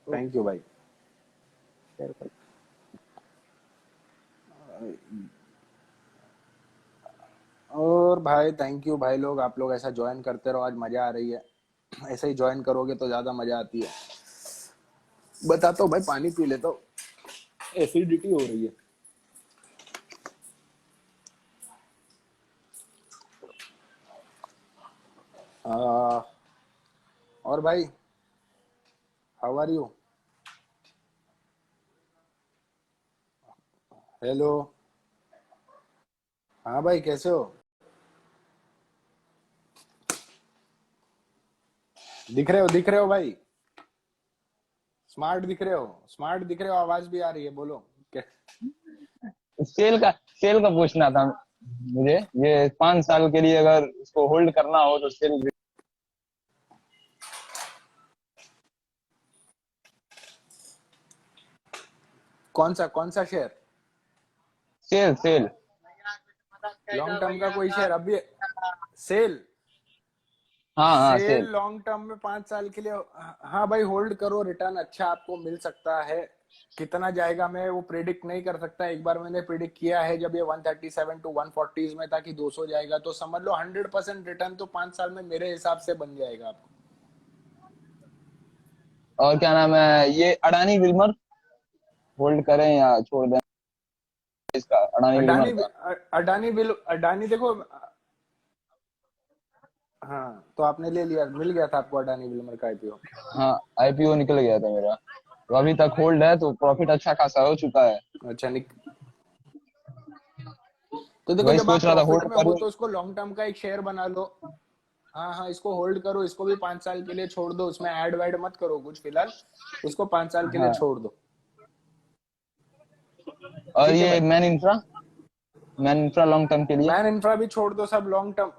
थैंक यू भाई। वेलकम। और भाई थैंक यू भाई, लोग आप लोग ऐसा ज्वाइन करते रहो, आज मजा आ रही है, ऐसे ही ज्वाइन करोगे तो ज्यादा मजा आती है। बताता हूँ भाई, पानी पी लेता हूँ, एसिडिटी हो रही है। आ, और भाई हाउ आर यू? हेलो, हाँ भाई कैसे हो? दिख रहे हो भाई, स्मार्ट दिख रहे हो, स्मार्ट दिख रहे हो, आवाज भी आ रही है, बोलो क्या? सेल का पूछना था मुझे। ये 5 साल के लिए अगर उसको होल्ड करना हो तो सेल कौन सा share? Sell sell long term का कोई शेयर अभी? सेल? हाँ हाँ सेल सेल। लॉन्ग टर्म में 5 साल के लिए, हाँ भाई होल्ड करो, रिटर्न अच्छा आपको मिल सकता है। कितना जाएगा मैं वो प्रिडिक्ट नहीं कर सकता, एक बार मैंने प्रिडिक्ट किया है जब ये 137 टू 140 में था कि 200 जाएगा, तो समझ लो 100% रिटर्न तो 5 साल में मेरे हिसाब से बन जाएगा आपको। और क्या नाम है, ये अडानी विल्मर होल्ड करें या छोड़ दें इसका, अडानी विल्मर अडानी का? अडानी देखो, हाँ तो आपने ले लिया, मिल गया था आपको अडानी विल्मर का आईपीओ? हाँ, आईपीओ निकल गया था मेरा, तो अभी तक होल्ड है, तो प्रॉफिट अच्छा खासा हो चुका है। अच्छा तो देखो, वही जब आप सोच रहा था प्रॉफिट होल्ड में हो करूं। तो इसको लॉन्ग टर्म का एक शेयर बना लो। हाँ हाँ, इसको होल्ड करो, इसको भी 5 साल के लिए छोड़ दो, उसमें ऐड वैड मत करो कुछ फिलहाल, उसको 5 साल के लिए हाँ, छोड़ दो। और ठीक है ये भाई, मैन इंफ्रा लॉन्ग टर्म के लिए। मैन इंफ्रा भी छोड़ दो, सब लॉन्ग टर्म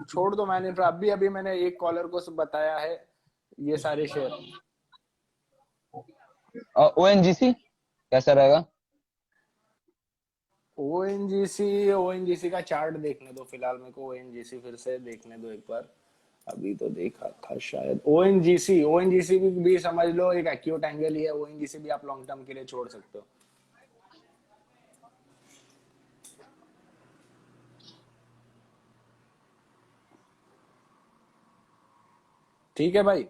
छोड़ दो मैन इंफ्रा। अभी अभी मैंने एक कॉलर को सब बताया है ये सारे शेयर। और ओएनजीसी कैसा रहेगा? ओएनजीसी का चार्ट देखने दो फिलहाल, मेरे को ओएनजीसी फिर से देखने दो एक बार। अभी तो देखा था शायद ओएनजीसी भी समझ लो एक एक्यूट एंगल ही है, ओएनजीसी भी आप लॉन्ग टर्म के लिए छोड़ सकते हो। ठीक है भाई,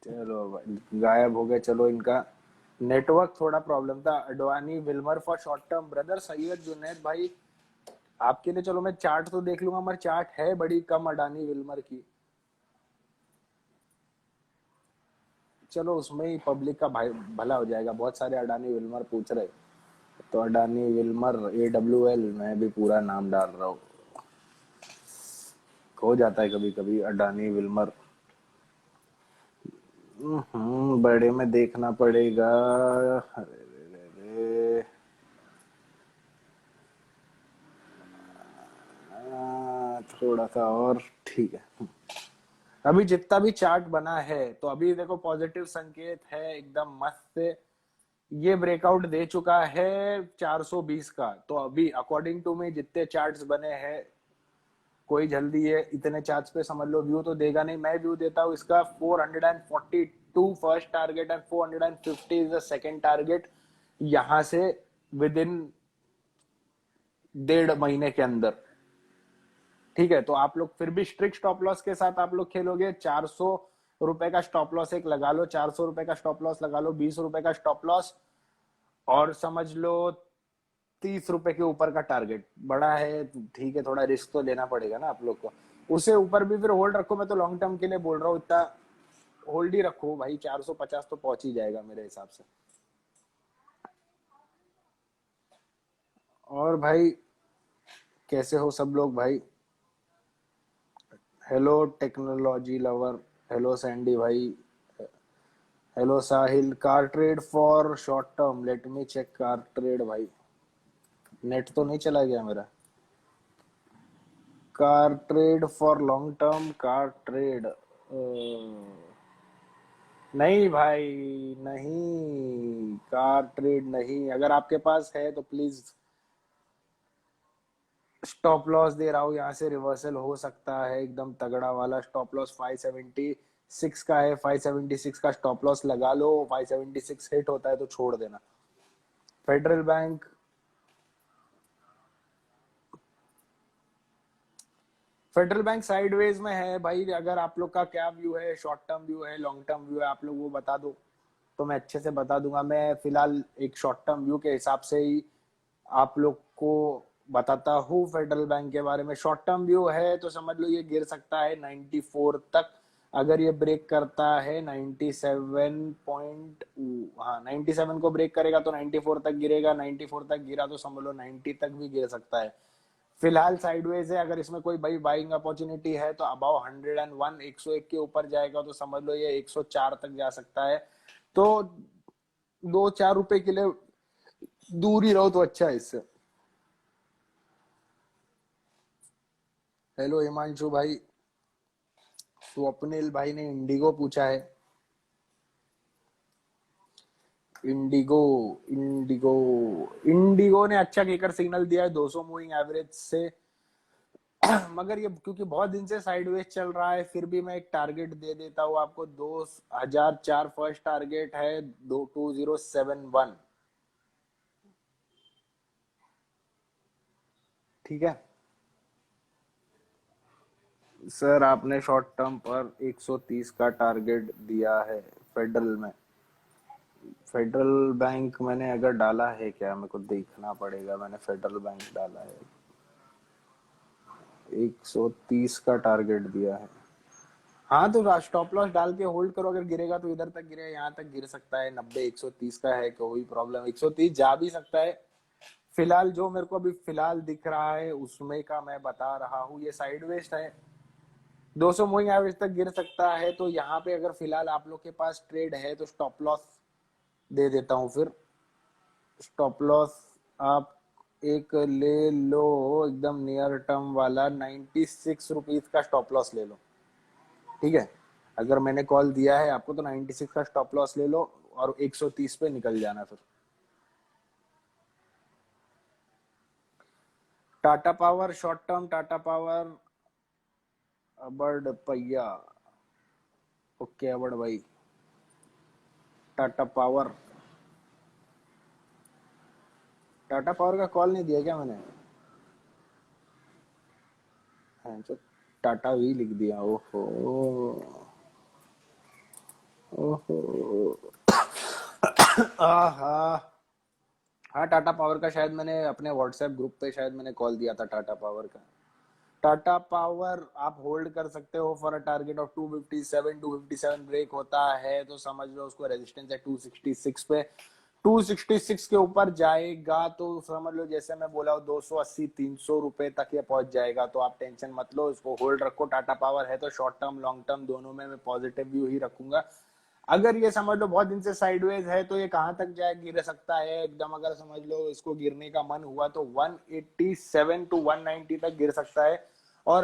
चलो भाई गायब हो गए, चलो इनका नेटवर्क थोड़ा प्रॉब्लम था। Advani Wilmer for short term, brother Syed Junaid भाई आपके लिए, चलो मैं चार्ट तो देख लूंगा, मगर चार्ट है बड़ी कम अडानी विल्मर की। चलो उसमें ही पब्लिक का भाई भला हो जाएगा, बहुत सारे अडानी विल्मर पूछ रहे, तो अडानी विल्मर AWL मैं भी पूरा नाम डाल रहा हूँ, हो जाता है कभी कभी अडानी विल्मर। बड़े में देखना पड़ेगा। अरे रे रे रे। थोड़ा सा और, ठीक है। अभी जितना भी चार्ट बना है तो अभी देखो पॉजिटिव संकेत है एकदम मस्त से, ये ब्रेकआउट दे चुका है 420 का, तो अभी अकॉर्डिंग टू मी जितने चार्ट्स बने हैं, कोई जल्दी है इतने चार्ट्स पे समझ लो व्यू तो देगा नहीं। मैं व्यू देता हूँ इसका 442 first target and 450 is the second target, यहां से विद इन 1.5 महीने के अंदर ठीक है, तो आप लोग फिर भी स्ट्रिक्ट स्टॉप लॉस के साथ आप लोग खेलोगे। 400 रुपए का स्टॉप लॉस एक लगा लो, 400 रुपए का स्टॉप लॉस लगा लो, 20 रुपए का स्टॉप लॉस, और समझ लो 30 रुपए के ऊपर का टारगेट। बड़ा है, ठीक है, थोड़ा रिस्क तो लेना पड़ेगा ना आप लोग को। उससे ऊपर भी फिर होल्ड रखो। मैं तो लॉन्ग टर्म के लिए बोल रहा हूँ, इतना होल्ड ही रखो भाई। 450 तो पहुंच ही जाएगा मेरे हिसाब से। और भाई कैसे हो सब लोग भाई? Hello technology lover, hello Sandy भाई, hello Sahil. Car trade for short term, let me check car trade भाई। नेट तो नहीं चला गया मेरा? Car trade for long term, car trade नहीं भाई, नहीं, कार ट्रेड नहीं। अगर आपके पास है तो प्लीज, स्टॉप लॉस दे रहा हूँ, यहाँ से रिवर्सल हो सकता है एकदम तगड़ा वाला। स्टॉप लॉस 576 का है, 576 का स्टॉप लॉस लगा लो। 576 हिट होता है तो छोड़ देना। Federal bank, federal bank sideways में है भाई। अगर आप लोग का क्या व्यू है, शॉर्ट टर्म व्यू है, लॉन्ग टर्म व्यू है, आप लोग वो बता दो तो मैं अच्छे से बता दूंगा। मैं फिलहाल एक शॉर्ट टर्म व्यू के हिसाब से ही आप लोग को बताता हूँ फेडरल बैंक के बारे में। शॉर्ट टर्म व्यू है तो समझ लो ये गिर सकता है 94 तक। अगर ये ब्रेक करता है 97 पॉइंट, हाँ 97 को ब्रेक करेगा तो 94 तक गिरेगा। 94 तक गिरा तो समझ लो 90 तक भी गिर सकता है। फिलहाल साइडवेज है। अगर इसमें कोई भाई बाइंग अपॉर्चुनिटी है तो अबाउ 101, 101 के ऊपर जाएगा तो समझ लो ये 104 तक जा सकता है। तो 2-4 रुपए के लिए दूर ही रहो तो अच्छा है इससे। हेलो हिमांशु भाई, स्वप्निल भाई ने इंडिगो पूछा है। इंडिगो, इंडिगो, इंडिगो ने अच्छा केकर सिग्नल दिया है 200 मूविंग एवरेज से। मगर ये क्योंकि बहुत दिन से साइडवेज चल रहा है, फिर भी मैं एक टारगेट दे देता हूँ आपको। 2004 फर्स्ट टारगेट है 2071। ठीक है सर, आपने शॉर्ट टर्म पर 130 का टारगेट दिया है फेडरल में। फेडरल बैंक मैंने अगर डाला है क्या, मेरे को देखना पड़ेगा। मैंने फेडरल बैंक डाला है, 130 का टारगेट दिया है। हाँ तो स्टॉप लॉस डाल के होल्ड करो। अगर गिरेगा तो इधर तक गिरेगा, यहाँ तक गिर सकता है। 90, 130 का है, कोई प्रॉब्लम। 130 जा भी सकता है। फिलहाल जो मेरे को अभी फिलहाल दिख रहा है उसमें का मैं बता रहा हूँ। ये साइडवेज है, 200 मूविंग एवरेज तक गिर सकता है। तो यहाँ पे अगर फिलहाल आप लोग के पास ट्रेड है तो स्टॉप लॉस दे देता हूँ। फिर स्टॉप लॉस आप एक ले लो एकदम नियर टर्म वाला, 96 रुपीज का स्टॉप लॉस ले लो। ठीक है, अगर मैंने कॉल दिया है आपको तो 96 का स्टॉप लॉस ले लो और 130 पे निकल जाना। फिर Tata power short term, Tata power अबड़ पहिया, ओके अबड़ भाई। टाटा पावर, टाटा पावर का कॉल नहीं दिया क्या मैंने? हाँ, तो टाटा भी लिख दिया। ओहो, ओहो, आहा। हाँ टाटा पावर का शायद मैंने अपने व्हाट्सएप ग्रुप पे शायद मैंने कॉल दिया था टाटा पावर का। टाटा पावर आप होल्ड कर सकते हो for a target of 257। 257 break होता है तो समझ लो उसको रेजिस्टेंस है 266 पे। 266 के ऊपर जाएगा तो समझ लो, जैसे मैं बोला 280, 300 रुपए तक ये पहुंच जाएगा। तो आप टेंशन मत लो, इसको होल्ड रखो। टाटा पावर है तो शॉर्ट टर्म लॉन्ग टर्म दोनों में मैं पॉजिटिव व्यू ही रखूंगा। अगर ये समझ लो बहुत दिन से साइडवेज है तो ये कहां तक जाए, गिर सकता है एकदम। अगर समझ लो इसको गिरने का मन हुआ तो 187 टू 190 तक गिर सकता है। और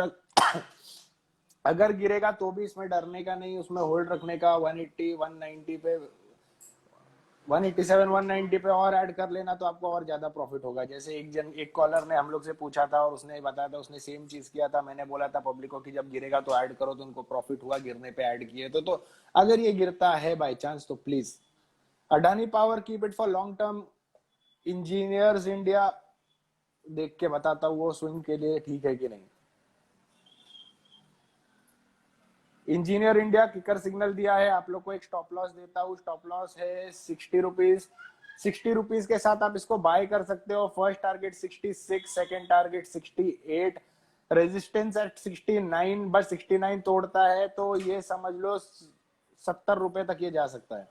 अगर गिरेगा तो भी इसमें डरने का नहीं, उसमें होल्ड रखने का। 180, 190 पे, 187, 190 पे और ऐड कर लेना तो आपको और ज्यादा प्रॉफिट होगा। जैसे एक कॉलर ने हम लोग से पूछा था और उसने बताया था, उसने सेम चीज किया था। मैंने बोला था पब्लिक को कि जब गिरेगा तो ऐड करो, तो उनको प्रॉफिट हुआ, गिरने पे ऐड किए। तो अगर ये गिरता है बाई चांस तो please Adani power keep it for long term. Engineers India देख के बताता हूँ वो स्विंग के लिए ठीक है कि नहीं। इंजीनियर इंडिया किकर सिग्नल दिया है, आप लोग को एक स्टॉप लॉस देता हूँ। स्टॉप लॉस है 60 रुपीज। 60 रुपीज के साथ आप इसको बाय कर सकते हो। First target 66, second target 68, resistance at 69, बस 69 तोड़ता है तो ये समझ लो 70 रुपए तक ये जा सकता है।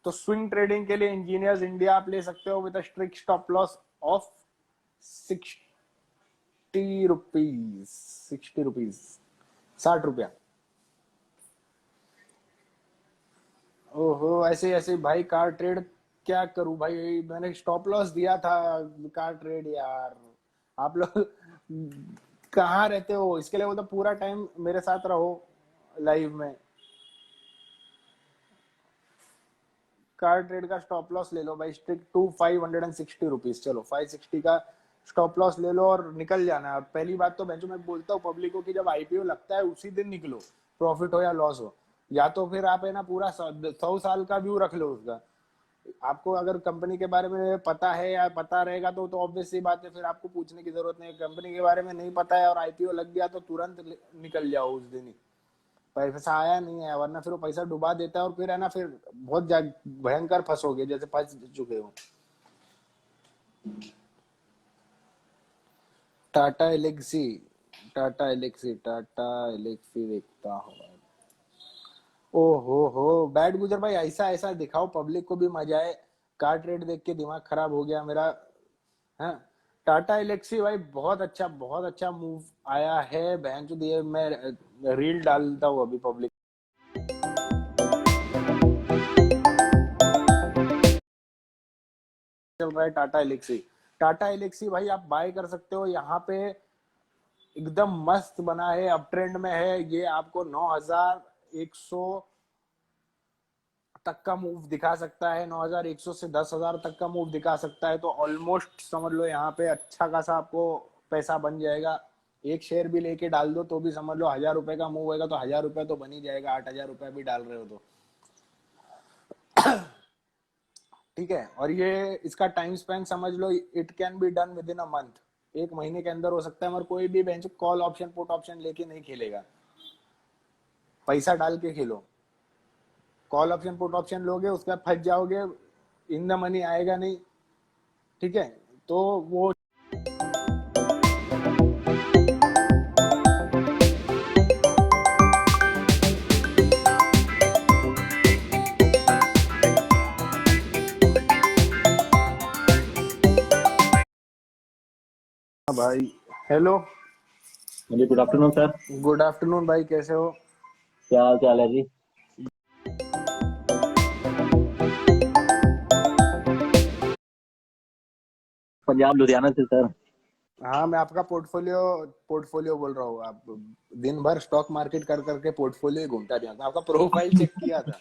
तो स्विंग ट्रेडिंग के लिए इंजीनियर्स इंडिया आप ले सकते हो with strict stop loss of 60 rupees. 60 rupees, 60 रुपया। ओहो, ऐसे ऐसे भाई कार ट्रेड क्या करूं भाई, मैंने स्टॉप लॉस दिया था कार ट्रेड यार। आप लोग कहाँ रहते हो, इसके लिए वो तो पूरा टाइम मेरे साथ रहो लाइव में। कार ट्रेड का स्टॉप लॉस ले लो भाई, स्ट्रिक्ट टू 560 रुपीज। चलो 560 का स्टॉप लॉस ले लो और निकल जाना। और पहली बात तो मैं बोलता हूँ पब्लिक को कि जब आईपीओ लगता है उसी दिन निकलो, प्रॉफिट हो या लॉस हो। या तो फिर आप है ना पूरा 100 साल का व्यू रख लो उसका। आपको अगर कंपनी के बारे में पता है या पता रहेगा तो ऑब्वियस सी बात है, फिर आपको पूछने की जरूरत नहीं। कंपनी के बारे में नहीं पता है और आईपीओ लग गया तो तुरंत निकल जाओ उस दिन ही। पैसा आया नहीं है, वरना फिर वो पैसा डुबा देता है और फिर है ना फिर बहुत भयंकर फंसोगे जैसे फंस चुके हो। टाटा एलेक्सी, टाटा एलेक्सी, टाटा एलेक्सी देखता हूँ। ओहो हो, बैड गुजर भाई ऐसा ऐसा दिखाओ पब्लिक को भी मजा आए। कार ट्रेड देख के दिमाग खराब हो गया मेरा। हाँ, टाटा एलेक्सी भाई बहुत अच्छा मूव आया है। बहन चोद ये मैं रील डालता हूँ अभी पब्लिक। चल रहा है टाटा एलेक्सी। टाटा एलेक्सी भाई आप बाय कर सकते हो, यहाँ पे एकदम मस्त बना है, अप ट्रेंड में है। ये आपको 9100 तक का मूव दिखा सकता है, 9100 से 10,000 तक का मूव दिखा सकता है। तो ऑलमोस्ट समझ लो यहाँ पे अच्छा खासा आपको पैसा बन जाएगा। एक शेयर भी लेके डाल दो तो भी समझ लो 1,000 रुपए का मूव होगा तो 1,000 रुपए तो बन ही जाएगा। 8,000 रुपए भी डाल रहे हो तो ठीक है। और ये इसका टाइम स्पेन समझ लो, it can be done within a month, 1 महीने के अंदर हो सकता है। मगर कोई भी bench call option put option लेके नहीं खेलेगा, पैसा डाल के खेलो। कॉल ऑप्शन पुट ऑप्शन लोगे उसके बाद फंस जाओगे, इन द मनी आएगा नहीं। ठीक है, तो वो भाई हेलो, जी good afternoon sir. Good afternoon भाई, कैसे हो? क्या हाल चाल है जी? पंजाब लुधियाना से सर। हाँ, मैं आपका पोर्टफोलियो बोल रहा हूँ। आप दिन भर स्टॉक मार्केट कर करके पोर्टफोलियो घूमता रहता। आपका प्रोफाइल चेक किया था।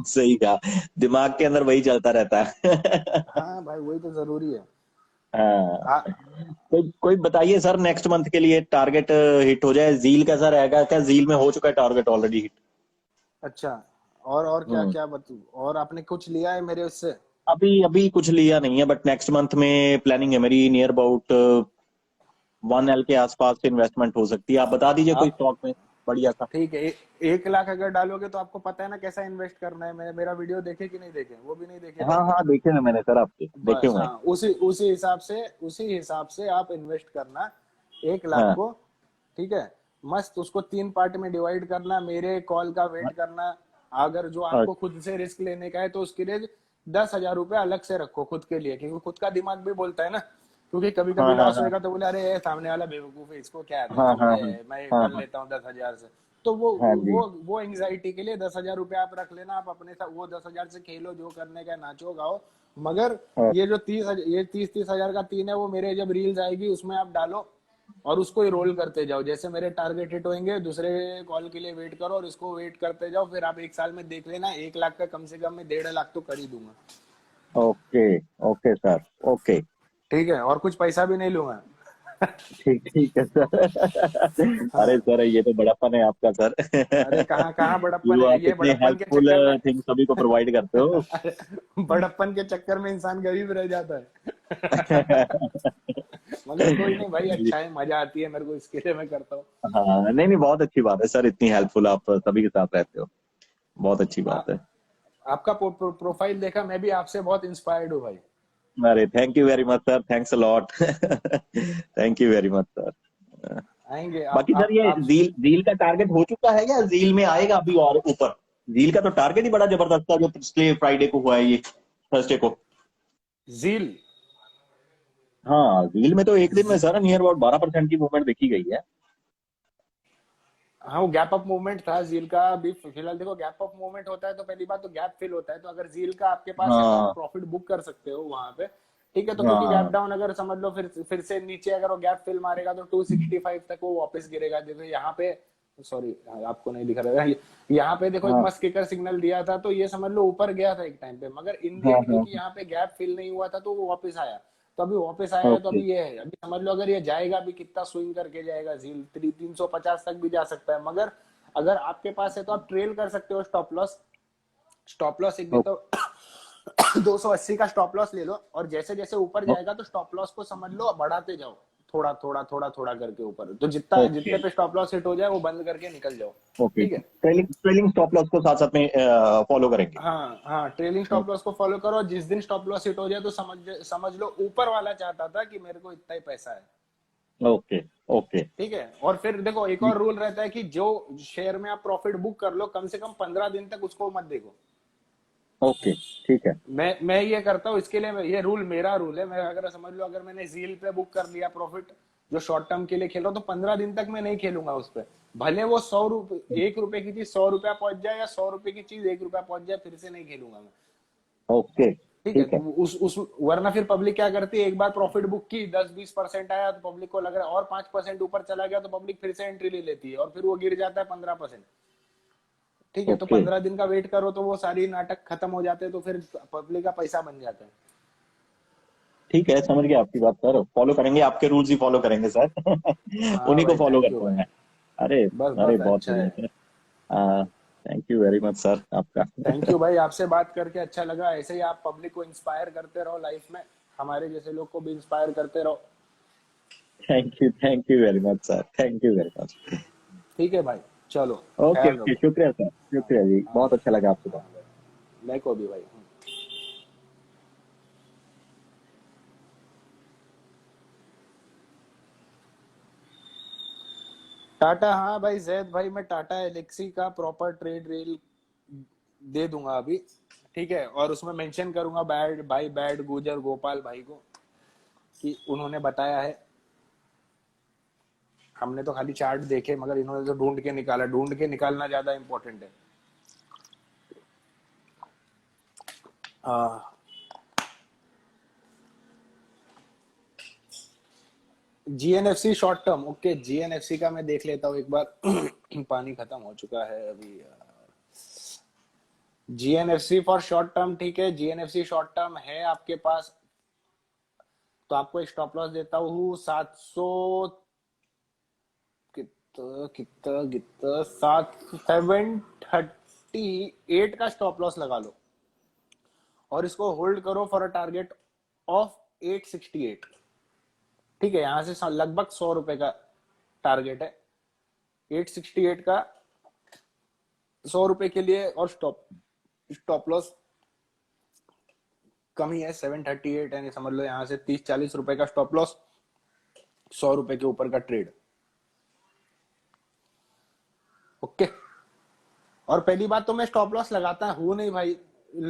सही कहा, दिमाग के अंदर वही चलता रहता है। हाँ भाई, वही तो जरूरी है। हाँ, कोई बताइए सर, नेक्स्ट मंथ के लिए टारगेट हिट हो जाए। जील कैसा रहेगा? क्या जील में हो चुका है टारगेट ऑलरेडी हिट? अच्छा, और क्या क्या और आपने कुछ लिया है मेरे उससे? अभी कुछ लिया नहीं है, बट नेक्स्ट मंथ में प्लानिंग है मेरी। नियर अबाउट 1L के आसपास इन्वेस्टमेंट हो सकती है। आप बता दीजिए कोई स्टॉक में बढ़िया सा। ठीक है, 1 लाख अगर डालोगे तो आपको पता है ना कैसा इन्वेस्ट करना है। मेरा वीडियो देखे कि नहीं देखे? वो भी नहीं देखे? हाँ देखे हैं मैंने सर, आपके देखे बस हुए हैं। हाँ, उसी हिसाब से आप इन्वेस्ट करना 1 लाख हाँ। को। ठीक है, मस्त उसको 3 पार्ट में डिवाइड करना, मेरे कॉल का वेट करना। अगर जो आपको खुद से रिस्क लेने का है तो उसके लिए 10,000 रुपए अलग से रखो खुद के लिए, क्योंकि खुद का दिमाग भी बोलता है ना। क्योंकि कभी कभी लॉस होएगा तो बोले अरे सामने वाला बेवकूफ है, इसको क्या है, मैं कर लेता हूँ 10,000 से। तो वो एंग्जाइटी के लिए 10,000 रुपए आप रख लेना। आप अपने साथ वो 10,000 से खेलो, जो करने का, नाचो गाओ। मगर ये जो 30,000 का 3 है, वो मेरे जब रील्स आएगी उसमें आप डालो और उसको ही रोल करते जाओ। जैसे मेरे टारगेट हिट होंगे, दूसरे कॉल के लिए वेट करो और इसको वेट करते जाओ। फिर आप 1 साल में देख लेना, 1 लाख का कम से कम मैं 1.5 लाख तो कर ही दूंगा। Okay sir, okay. ठीक है, और कुछ पैसा भी नहीं लूंगा। ठीक है सर। अरे सर, ये तो बड़प्पन है आपका सर। अरे कहाँ बड़प्पन है, ये कितने बड़प्पन के हेल्पफुल चक्कर में थिंग सभी को प्रोवाइड करते हो। बड़प्पन के चक्कर में इंसान गरीब रह जाता है। मगर कोई नहीं भाई, अच्छा है, मजा आती है मेरे को, इसके लिए मैं करता हूँ। हाँ, नहीं नहीं, बहुत अच्छी बात है सर, इतनी हेल्पफुल आप सभी के साथ रहते हो, बहुत अच्छी आ, बात है। आपका प्रोफाइल देखा, मैं भी आपसे बहुत इंस्पायर्ड हूँ भाई। अरे thank you very much sir, thanks a lot. Thank you very much sir. आएंगे बाकी सर ये आप। जील जील का टारगेट हो चुका है या जील में आएगा अभी और ऊपर? जील का तो टारगेट ही बड़ा जबरदस्त था जो पिछले फ्राइडे को हुआ है, ये थर्सडे को। जील। हाँ, जील में तो एक दिन में सर नियर अबाउट 12% की मूवमेंट देखी गई है। हाँ, वो गैप अप मूवमेंट था जील का। अभी फिलहाल देखो, गैप अप मूवमेंट होता है तो पहली बात तो गैप फिल होता है, तो अगर जील का आपके पास है तो आप हाँ प्रॉफिट बुक कर सकते हो वहां पे। ठीक है, तो क्योंकि गैप हाँ। डाउन अगर समझ लो फिर से नीचे अगर वो गैप फिल मारेगा तो 265 तक वो वापस गिरेगा। देखो यहाँ पे, सॉरी आपको नहीं दिख रहा है, यहाँ पे देखो एक हाँ मस्त किकर सिग्नल दिया था, तो ये समझ लो ऊपर गया था एक टाइम पे, मगर इन दी हाँ एंड हाँ। क्योंकि यहाँ पे गैप फिल नहीं हुआ था तो वो वापस आया। तो अभी वापस आया है, तो ओके अभी ये है, अभी समझ लो अगर ये जाएगा, अभी कितना स्विंग करके जाएगा जील, 350 तक भी जा सकता है। मगर अगर आपके पास है तो आप ट्रेल कर सकते हो। स्टॉप लॉस एक देता हूँ। 280 का स्टॉप लॉस ले लो, और जैसे जैसे ऊपर जाएगा तो स्टॉप लॉस को समझ लो बढ़ाते जाओ, थोड़ा थोड़ा थोड़ा थोड़ा करके ऊपर, तो जितना ओके जितने पे स्टॉप लॉस हिट हो जाए वो बंद करके निकल जाओ। ओके। ठीक है। ट्रेलिंग ट्रेलिंग स्टॉप लॉस को साथ साथ में फॉलो करेंगे। हाँ हाँ, ट्रेलिंग स्टॉप लॉस को फॉलो करो। जिस दिन स्टॉप लॉस हिट हो जाए तो समझ लो ऊपर वाला चाहता था कि मेरे को इतना ही पैसा है। Okay okay. ठीक है, और फिर देखो एक और रूल रहता है कि जो शेयर में आप प्रॉफिट बुक कर लो, कम से कम 15 दिन तक उसको मत देखो। ओके ठीक है। मैं ये करता हूँ, इसके लिए ये रूल मेरा रूल है। मैं अगर समझ लो अगर मैंने जील पे बुक कर लिया प्रॉफिट, जो शॉर्ट टर्म के लिए खेल रहा हूँ, तो 15 दिन तक मैं नहीं खेलूंगा उस पर। भले वो 100 रुपए, 1 रुपए की चीज 100 रुपया पहुंच जाए, या 100 रुपए की चीज 1 रुपया पहुंच जाए, फिर से नहीं खेलूंगा मैं। ओके ठीक है, ठीक तो है। उस वरना फिर पब्लिक क्या करती है, एक बार प्रॉफिट बुक की, 10-20% आया तो पब्लिक को लग रहा है, और 5% ऊपर चला गया तो पब्लिक फिर से एंट्री ले लेती है, और फिर वो गिर जाता है 15%। ठीक है, तो ओके 15 दिन का वेट करो तो वो सारी नाटक खत्म हो जाते हैं, तो फिर पब्लिक का पैसा बन जाता है। ठीक है, समझ गया आपकी बात सर, फॉलो करेंगे, आपके रूल्स ही फॉलो करेंगे सर। हाँ उन्हीं को भाई, फॉलो थैंक यू करते भाई। हैं। अरे बस अरे बस, बहुत अच्छा बढ़िया है। Sir. Thank you very much sir आपका। थैंक यू भाई, आपसे बात करके अच्छा लगा। ऐसे ही आप पब्लिक को इंस्पायर करते रहो लाइफ में, हमारे जैसे लोग को भी इंस्पायर करते रहो। Thank you very much sir, thank you very much. ठीक है भाई, चलो, ओके ख्याल ओके, रखो। शुक्रिया सर, हाँ शुक्रिया जी, हाँ बहुत अच्छा लगा आपसे बात। हाँ भाई, मेरे को भी भाई। टाटा, हाँ भाई जैद भाई, मैं टाटा एलेक्सी का प्रॉपर ट्रेड रील दे दूंगा अभी। ठीक है, और उसमें मेंशन करूंगा बैड गुजर गोपाल भाई को, कि उन्होंने बताया है। हमने तो खाली चार्ट देखे, मगर इन्होंने तो ढूंढ के निकाला। ढूंढ के निकालना ज्यादा इंपॉर्टेंट है। GNFC short term, okay, GNFC का मैं देख लेता हूँ एक बार। पानी खत्म हो चुका है अभी। जीएनएफसी फॉर शॉर्ट टर्म, ठीक है, जीएनएफसी शॉर्ट टर्म है आपके पास, तो आपको एक स्टॉप लॉस देता हूँ 700, कितना कितना कितना 738 का स्टॉप लॉस लगा लो, और इसको होल्ड करो फॉर अ टारगेट ऑफ 868। ठीक है, यहां से लगभग 100 रुपए का टारगेट है, 868 का 100 रुपए के लिए। और स्टॉप लॉस कम ही है, 738, यानी समझ लो यहां से 30-40 रुपए का स्टॉप लॉस, 100 रुपए के ऊपर का ट्रेड। ओके, और पहली बात तो मैं स्टॉप लॉस लगाता हूँ नहीं भाई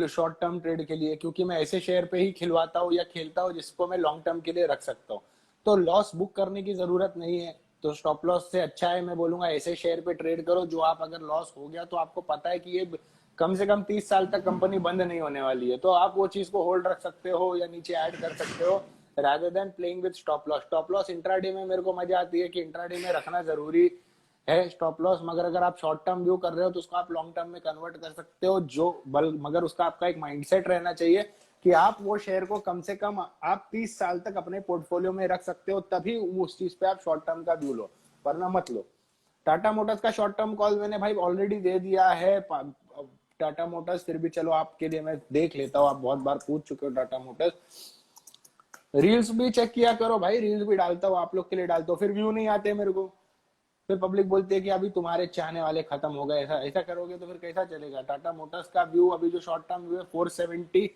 शॉर्ट टर्म ट्रेड के लिए, क्योंकि मैं ऐसे शेयर पे ही खिलवाता हूँ या खेलता हूँ जिसको मैं लॉन्ग टर्म के लिए रख सकता हूँ, तो लॉस बुक करने की जरूरत नहीं है। तो स्टॉप लॉस से अच्छा है, मैं बोलूंगा ऐसे शेयर पे ट्रेड करो जो आप, अगर लॉस हो गया तो आपको पता है कि ये कम से कम 30 साल तक कंपनी बंद नहीं होने वाली है, तो आप वो चीज को होल्ड रख सकते हो या नीचे ऐड कर सकते हो, rather than playing with stop loss. Stop loss intraday में मेरे को मजा आती है कि इंट्राडे में रखना जरूरी है स्टॉप लॉस, मगर अगर आप शॉर्ट टर्म व्यू कर रहे हो तो उसको आप लॉन्ग टर्म में कन्वर्ट कर सकते हो, मगर उसका आपका एक माइंडसेट रहना चाहिए कि आप वो शेयर को कम से कम आप 30 साल तक अपने पोर्टफोलियो में रख सकते हो, तभी उस चीज पे आप शॉर्ट टर्म का व्यू लो, वरना मत लो। टाटा मोटर्स का शॉर्ट टर्म कॉल मैंने भाई ऑलरेडी दे दिया है। टाटा मोटर्स फिर भी चलो आपके लिए मैं देख लेता हूँ, आप बहुत बार पूछ चुके हो टाटा मोटर्स। रील्स भी चेक किया करो भाई, रील्स भी डालता हूँ आप लोग के लिए डालता हूँ, फिर व्यू नहीं आते मेरे को, फिर पब्लिक बोलती है कि अभी तुम्हारे चाहने वाले खत्म हो गए। ऐसा ऐसा करोगे तो फिर कैसा चलेगा। टाटा मोटर्स का व्यू अभी जो शॉर्ट टर्म व्यू है 470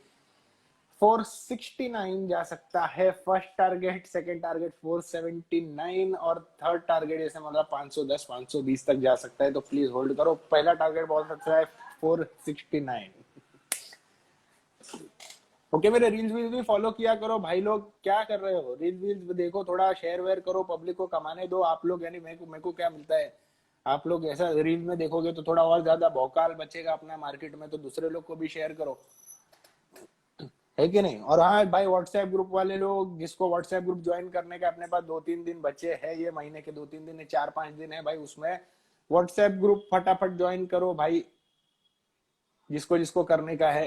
469 जा सकता है। फर्स्ट टारगेट, सेकंड टारगेट 479 और थर्ड टारगेट जैसे मतलब 510 520 तक जा सकता है, तो प्लीज होल्ड करो। पहला टारगेट बहुत अच्छा है 469। ओके, मेरे रील्स वील्स भी फॉलो किया करो भाई लोग। क्या कर रहे हो, रील्स वील्स देखो, थोड़ा शेयर वेयर करो, पब्लिक को कमाने दो आप लोग। यानी मेरे को क्या मिलता है, आप लोग ऐसा रील में देखोगे तो थोड़ा और ज्यादा भौकाल बचेगा अपना मार्केट में, तो दूसरे लोग को भी शेयर करो, है कि नहीं। और हाँ भाई, व्हाट्सएप ग्रुप वाले लोग, जिसको व्हाट्सएप ग्रुप ज्वाइन करने का अपने पास 2-3 दिन बचे हैं, ये महीने के 2-3 दिन है, 4-5 दिन है भाई, उसमें व्हाट्सएप ग्रुप फटाफट ज्वाइन करो भाई, जिसको जिसको करने का है।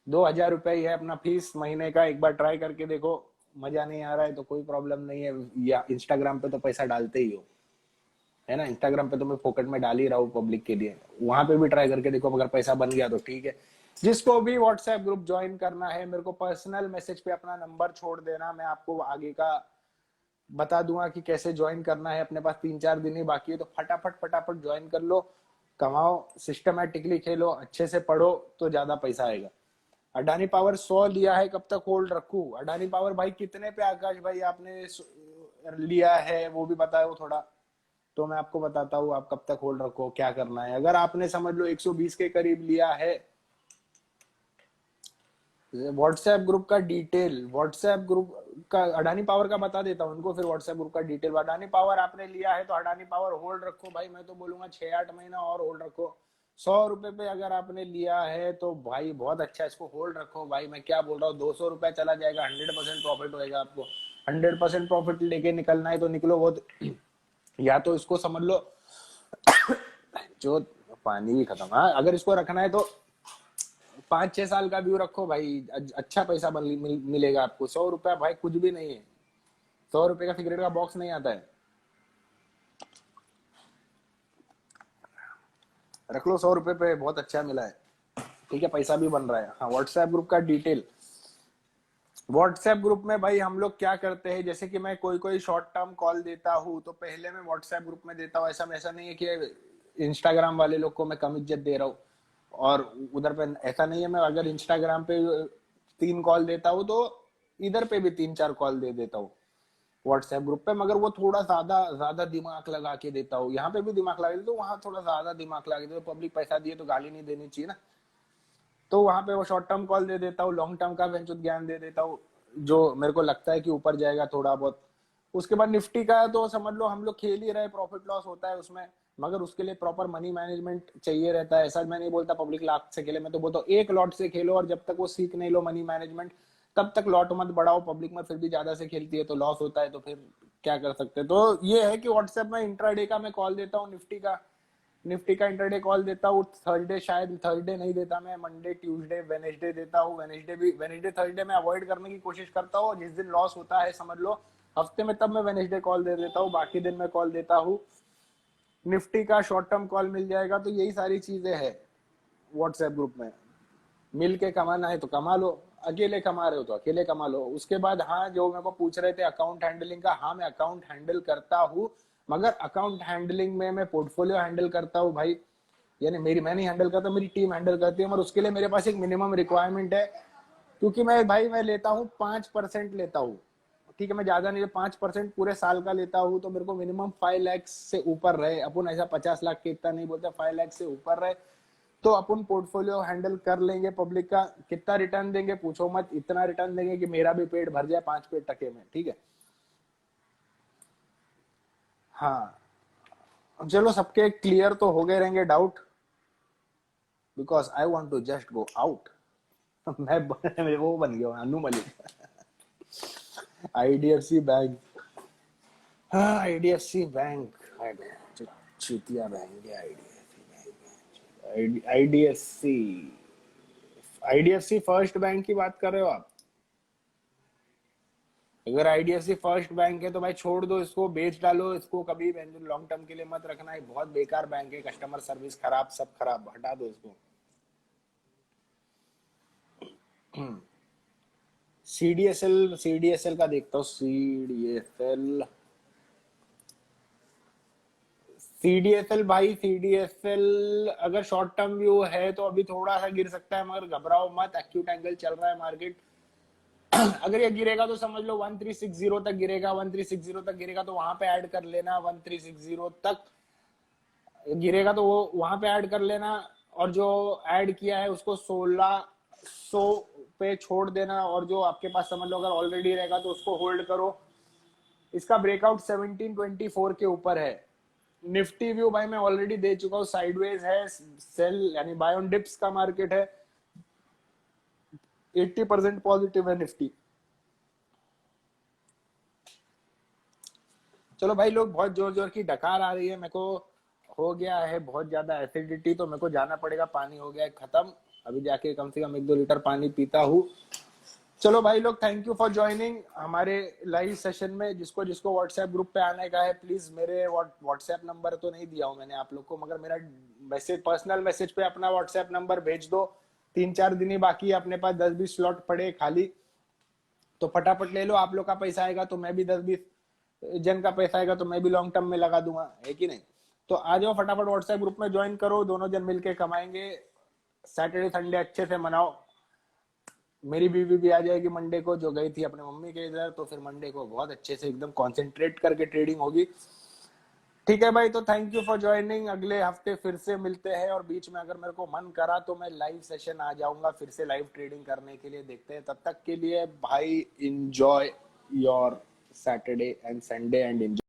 2,000 रुपये ही है अपना फीस महीने का, एक बार ट्राई करके देखो। मजा नहीं आ रहा है तो कोई प्रॉब्लम नहीं है, या इंस्टाग्राम पे तो पैसा डालते ही हो, है ना। इंस्टाग्राम पे तो मैं फोकट में डाल ही रहा हूँ पब्लिक के लिए, वहां पे भी ट्राई करके देखो, अगर पैसा बन गया तो ठीक है। जिसको भी व्हाट्सएप ग्रुप ज्वाइन करना है, मेरे को पर्सनल मैसेज पे अपना नंबर छोड़ देना, मैं आपको आगे का बता दूंगा कि कैसे ज्वाइन करना है। अपने पास 3-4 दिन ही बाकी है, तो फटाफट फटाफट ज्वाइन कर लो, कमाओ, सिस्टमेटिकली खेलो, अच्छे से पढ़ो, तो ज्यादा पैसा आएगा। अडानी पावर 100 लिया है, कब तक होल्ड रखूं। अडानी पावर भाई कितने पे आकाश भाई आपने लिया है वो भी बताओ थोड़ा, तो मैं आपको बताता हूँ आप कब तक होल्ड रखो, क्या करना है। अगर आपने समझ लो 120 के करीब लिया है, व्हाट्सएप ग्रुप का डिटेल, व्हाट्सएप ग्रुप का अडानी पावर का बता देता हूँ उनको, फिर व्हाट्सएप ग्रुप का डिटेल। अडानी पावर आपने लिया है तो अडानी पावर होल्ड रखो भाई, मैं तो बोलूंगा 6-8 महीना और होल्ड रखो। 100 रुपए पे अगर आपने लिया है तो भाई बहुत अच्छा, इसको होल्ड रखो भाई। मैं क्या बोल रहा हूँ, 200 रुपया चला जाएगा, 100% प्रॉफिट होएगा आपको। 100% प्रॉफिट लेके निकलना है तो निकलो। वो या तो इसको समझ लो जो पानी भी खत्म। हाँ, अगर इसको रखना है तो 5-6 साल का व्यू रखो भाई, अच्छा पैसा मिलेगा आपको। 100 रुपया भाई कुछ भी नहीं है, 100 रुपए का सिगरेट का बॉक्स नहीं आता है। रख लो, 100 रुपए पे बहुत अच्छा मिला है, ठीक है, पैसा भी बन रहा है। हाँ, व्हाट्सएप ग्रुप का डिटेल। व्हाट्सएप ग्रुप में भाई हम लोग क्या करते हैं, जैसे कि मैं कोई कोई शॉर्ट टर्म कॉल देता हूँ तो पहले मैं व्हाट्सएप ग्रुप में देता हूँ। ऐसा नहीं है कि इंस्टाग्राम वाले लोग को मैं कम इज्जत दे रहा हूँ और उधर पे ऐसा नहीं है। मैं अगर इंस्टाग्राम पे 3 कॉल देता हूँ तो इधर पे भी 3-4 कॉल दे देता हूँ व्हाट्सएप ग्रुप पे, मगर वो थोड़ा ज्यादा ज्यादा दिमाग लगा के देता हूँ। यहाँ पे भी दिमाग लगा देता हूँ, वहां थोड़ा ज्यादा दिमाग लगा देता हूँ। पब्लिक पैसा दिए तो गाली नहीं देनी चाहिए ना, तो वहां पे वो शॉर्ट टर्म कॉल दे देता हूँ, लॉन्ग टर्म का वेंचर ज्ञान दे देता हूँ, जो मेरे को लगता है कि ऊपर जाएगा थोड़ा बहुत। उसके बाद निफ्टी का तो समझ लो हम लोग खेल ही रहे, प्रॉफिट लॉस होता है उसमें, मगर उसके लिए प्रॉपर मनी मैनेजमेंट चाहिए रहता है। ऐसा मैं नहीं बोलता पब्लिक लाख से खेले, मैं तो बोलता हूँ एक लॉट से खेलो, और जब तक वो सीख नहीं लो मनी मैनेजमेंट तब तक लॉट मत बढ़ाओ। पब्लिक में फिर भी ज्यादा से खेलती है तो लॉस होता है, तो फिर क्या कर सकते हैं। तो ये है कि व्हाट्सएप में इंट्राडे का मैं कॉल देता हूँ, निफ्टी का इंटरडे कॉल देता हूँ। थर्सडे, शायद थर्सडे नहीं देता मैं, मंडे, ट्यूसडे, वेनेसडे देता हूँ। वेनेसडे थर्सडे में अवॉइड करने की कोशिश करता हूँ। जिस दिन लॉस होता है समझ लो हफ्ते में, तब मैं वेनेसडे कॉल दे देता हूँ, बाकी दिन मैं कॉल देता हूँ। निफ्टी का शॉर्ट टर्म कॉल मिल जाएगा। तो यही सारी चीजें हैं व्हाट्सएप ग्रुप में। मिल के कमाना है तो कमा लो, अकेले कमा रहे हो तो अकेले कमा लो। उसके बाद हाँ, जो मेरे को पूछ रहे थे अकाउंट हैंडलिंग का, हाँ मैं अकाउंट हैंडल करता हूँ, मगर अकाउंट हैंडलिंग में मैं पोर्टफोलियो हैंडल करता हूँ भाई। यानी मैं नहीं हैंडल करता, मेरी टीम हैंडल करती है, मगर उसके लिए मेरे पास एक मिनिमम रिक्वायरमेंट है। क्योंकि मैं लेता हूँ 5% लेता हूँ, ठीक है, मैं ज्यादा नहीं, 5% पूरे साल का लेता हूँ, तो मेरे को मिनिमम 5 लाख से ऊपर रहे। अपन ऐसा 50 लाख के इतना नहीं बोलते, 5 लाख से ऊपर रहे तो अपन पोर्टफोलियो हैंडल कर लेंगे। पब्लिक का कितना रिटर्न देंगे पूछो मत, इतना रिटर्न देंगे कि मेरा भी पेट भर जाए 5 पेट टके में, ठीक है। हाँ, चलो सबके क्लियर तो हो गए रहेंगे doubt, because I want to just go out. मैं वो बन गया अनु मलिक। आईडीएफसी बैंक, हाँ आईडीएफसी बैंक, चुतिया बैंक है आईडीएफसी। आईडीएफसी फर्स्ट बैंक की बात कर रहे हो आप? अगर आईडीएफसी फर्स्ट बैंक है तो भाई छोड़ दो इसको, बेच डालो इसको, कभी लॉन्ग टर्म के लिए मत रखना है। बहुत बेकार बैंक है, कस्टमर सर्विस खराब, सब खराब, हटा दो इसको। सीडीएसएल का देखता हूँ। सीडीएसएल भाई, सीडीएसएल अगर शॉर्ट टर्म व्यू है तो अभी थोड़ा सा गिर सकता है, मगर घबराओ मत, एक्यूट एंगल चल रहा है मार्केट। अगर ये गिरेगा तो समझ लो 1360 तक गिरेगा, 1360 तक गिरेगा तो वहां पे ऐड कर लेना, 1360 तक गिरेगा तो वो वहां पे ऐड कर लेना, और जो ऐड किया है उसको 1600 पे छोड़ देना, और जो आपके पास समझ लो अगर ऑलरेडी रहेगा तो उसको होल्ड करो। इसका ब्रेकआउट 1724 के ऊपर है। निफ्टी व्यू भाई मैं ऑलरेडी दे चुका हूँ, साइडवेज है, सेल यानी बाय ऑन डिप्स का मार्केट है, 80% पॉजिटिव है निफ्टी। चलो भाई लोग, बहुत जोर जोर की डकार आ रही है, मेरे को हो गया है बहुत ज्यादा एसिडिटी, तो मेरे को जाना पड़ेगा, पानी हो गया है खत्म, अभी जाके कम से कम 1-2 लीटर पानी पीता हूँ। चलो भाई लोग, थैंक यू फॉर ज्वाइनिंग हमारे लाइव सेशन में। जिसको जिसको व्हाट्सएप ग्रुप पे आने का है, प्लीज मेरे व्हाट्सएप नंबर तो नहीं दिया हूँ मैंने आप लोग को, मगर मेरा मैसेज, पर्सनल मैसेज पे अपना व्हाट्सएप नंबर भेज दो। 3-4 दिन ही बाकी है, अपने पास 10-20 स्लॉट पड़े खाली, तो फटाफट ले लो। आप लोग का पैसा आएगा तो मैं भी 10-20 जन का पैसा आएगा तो मैं भी लॉन्ग टर्म में लगा दूंगा, है कि नहीं? तो आ जाओ फटाफट व्हाट्सएप ग्रुप में ज्वाइन करो, दोनों जन मिलके कमाएंगे, सैटरडे संडे अच्छे से मनाओ। मेरी बीवी भी आ जाएगी मंडे को, जो गई थी अपने मम्मी के इधर, तो फिर मंडे को बहुत अच्छे से एकदम कॉन्सेंट्रेट करके ट्रेडिंग होगी। ठीक है भाई, तो थैंक यू फॉर ज्वाइनिंग। अगले हफ्ते फिर से मिलते हैं, और बीच में अगर मेरे को मन करा तो मैं लाइव सेशन आ जाऊंगा फिर से लाइव ट्रेडिंग करने के लिए, देखते हैं। तब तक के लिए भाई, enjoy your Saturday and Sunday and enjoy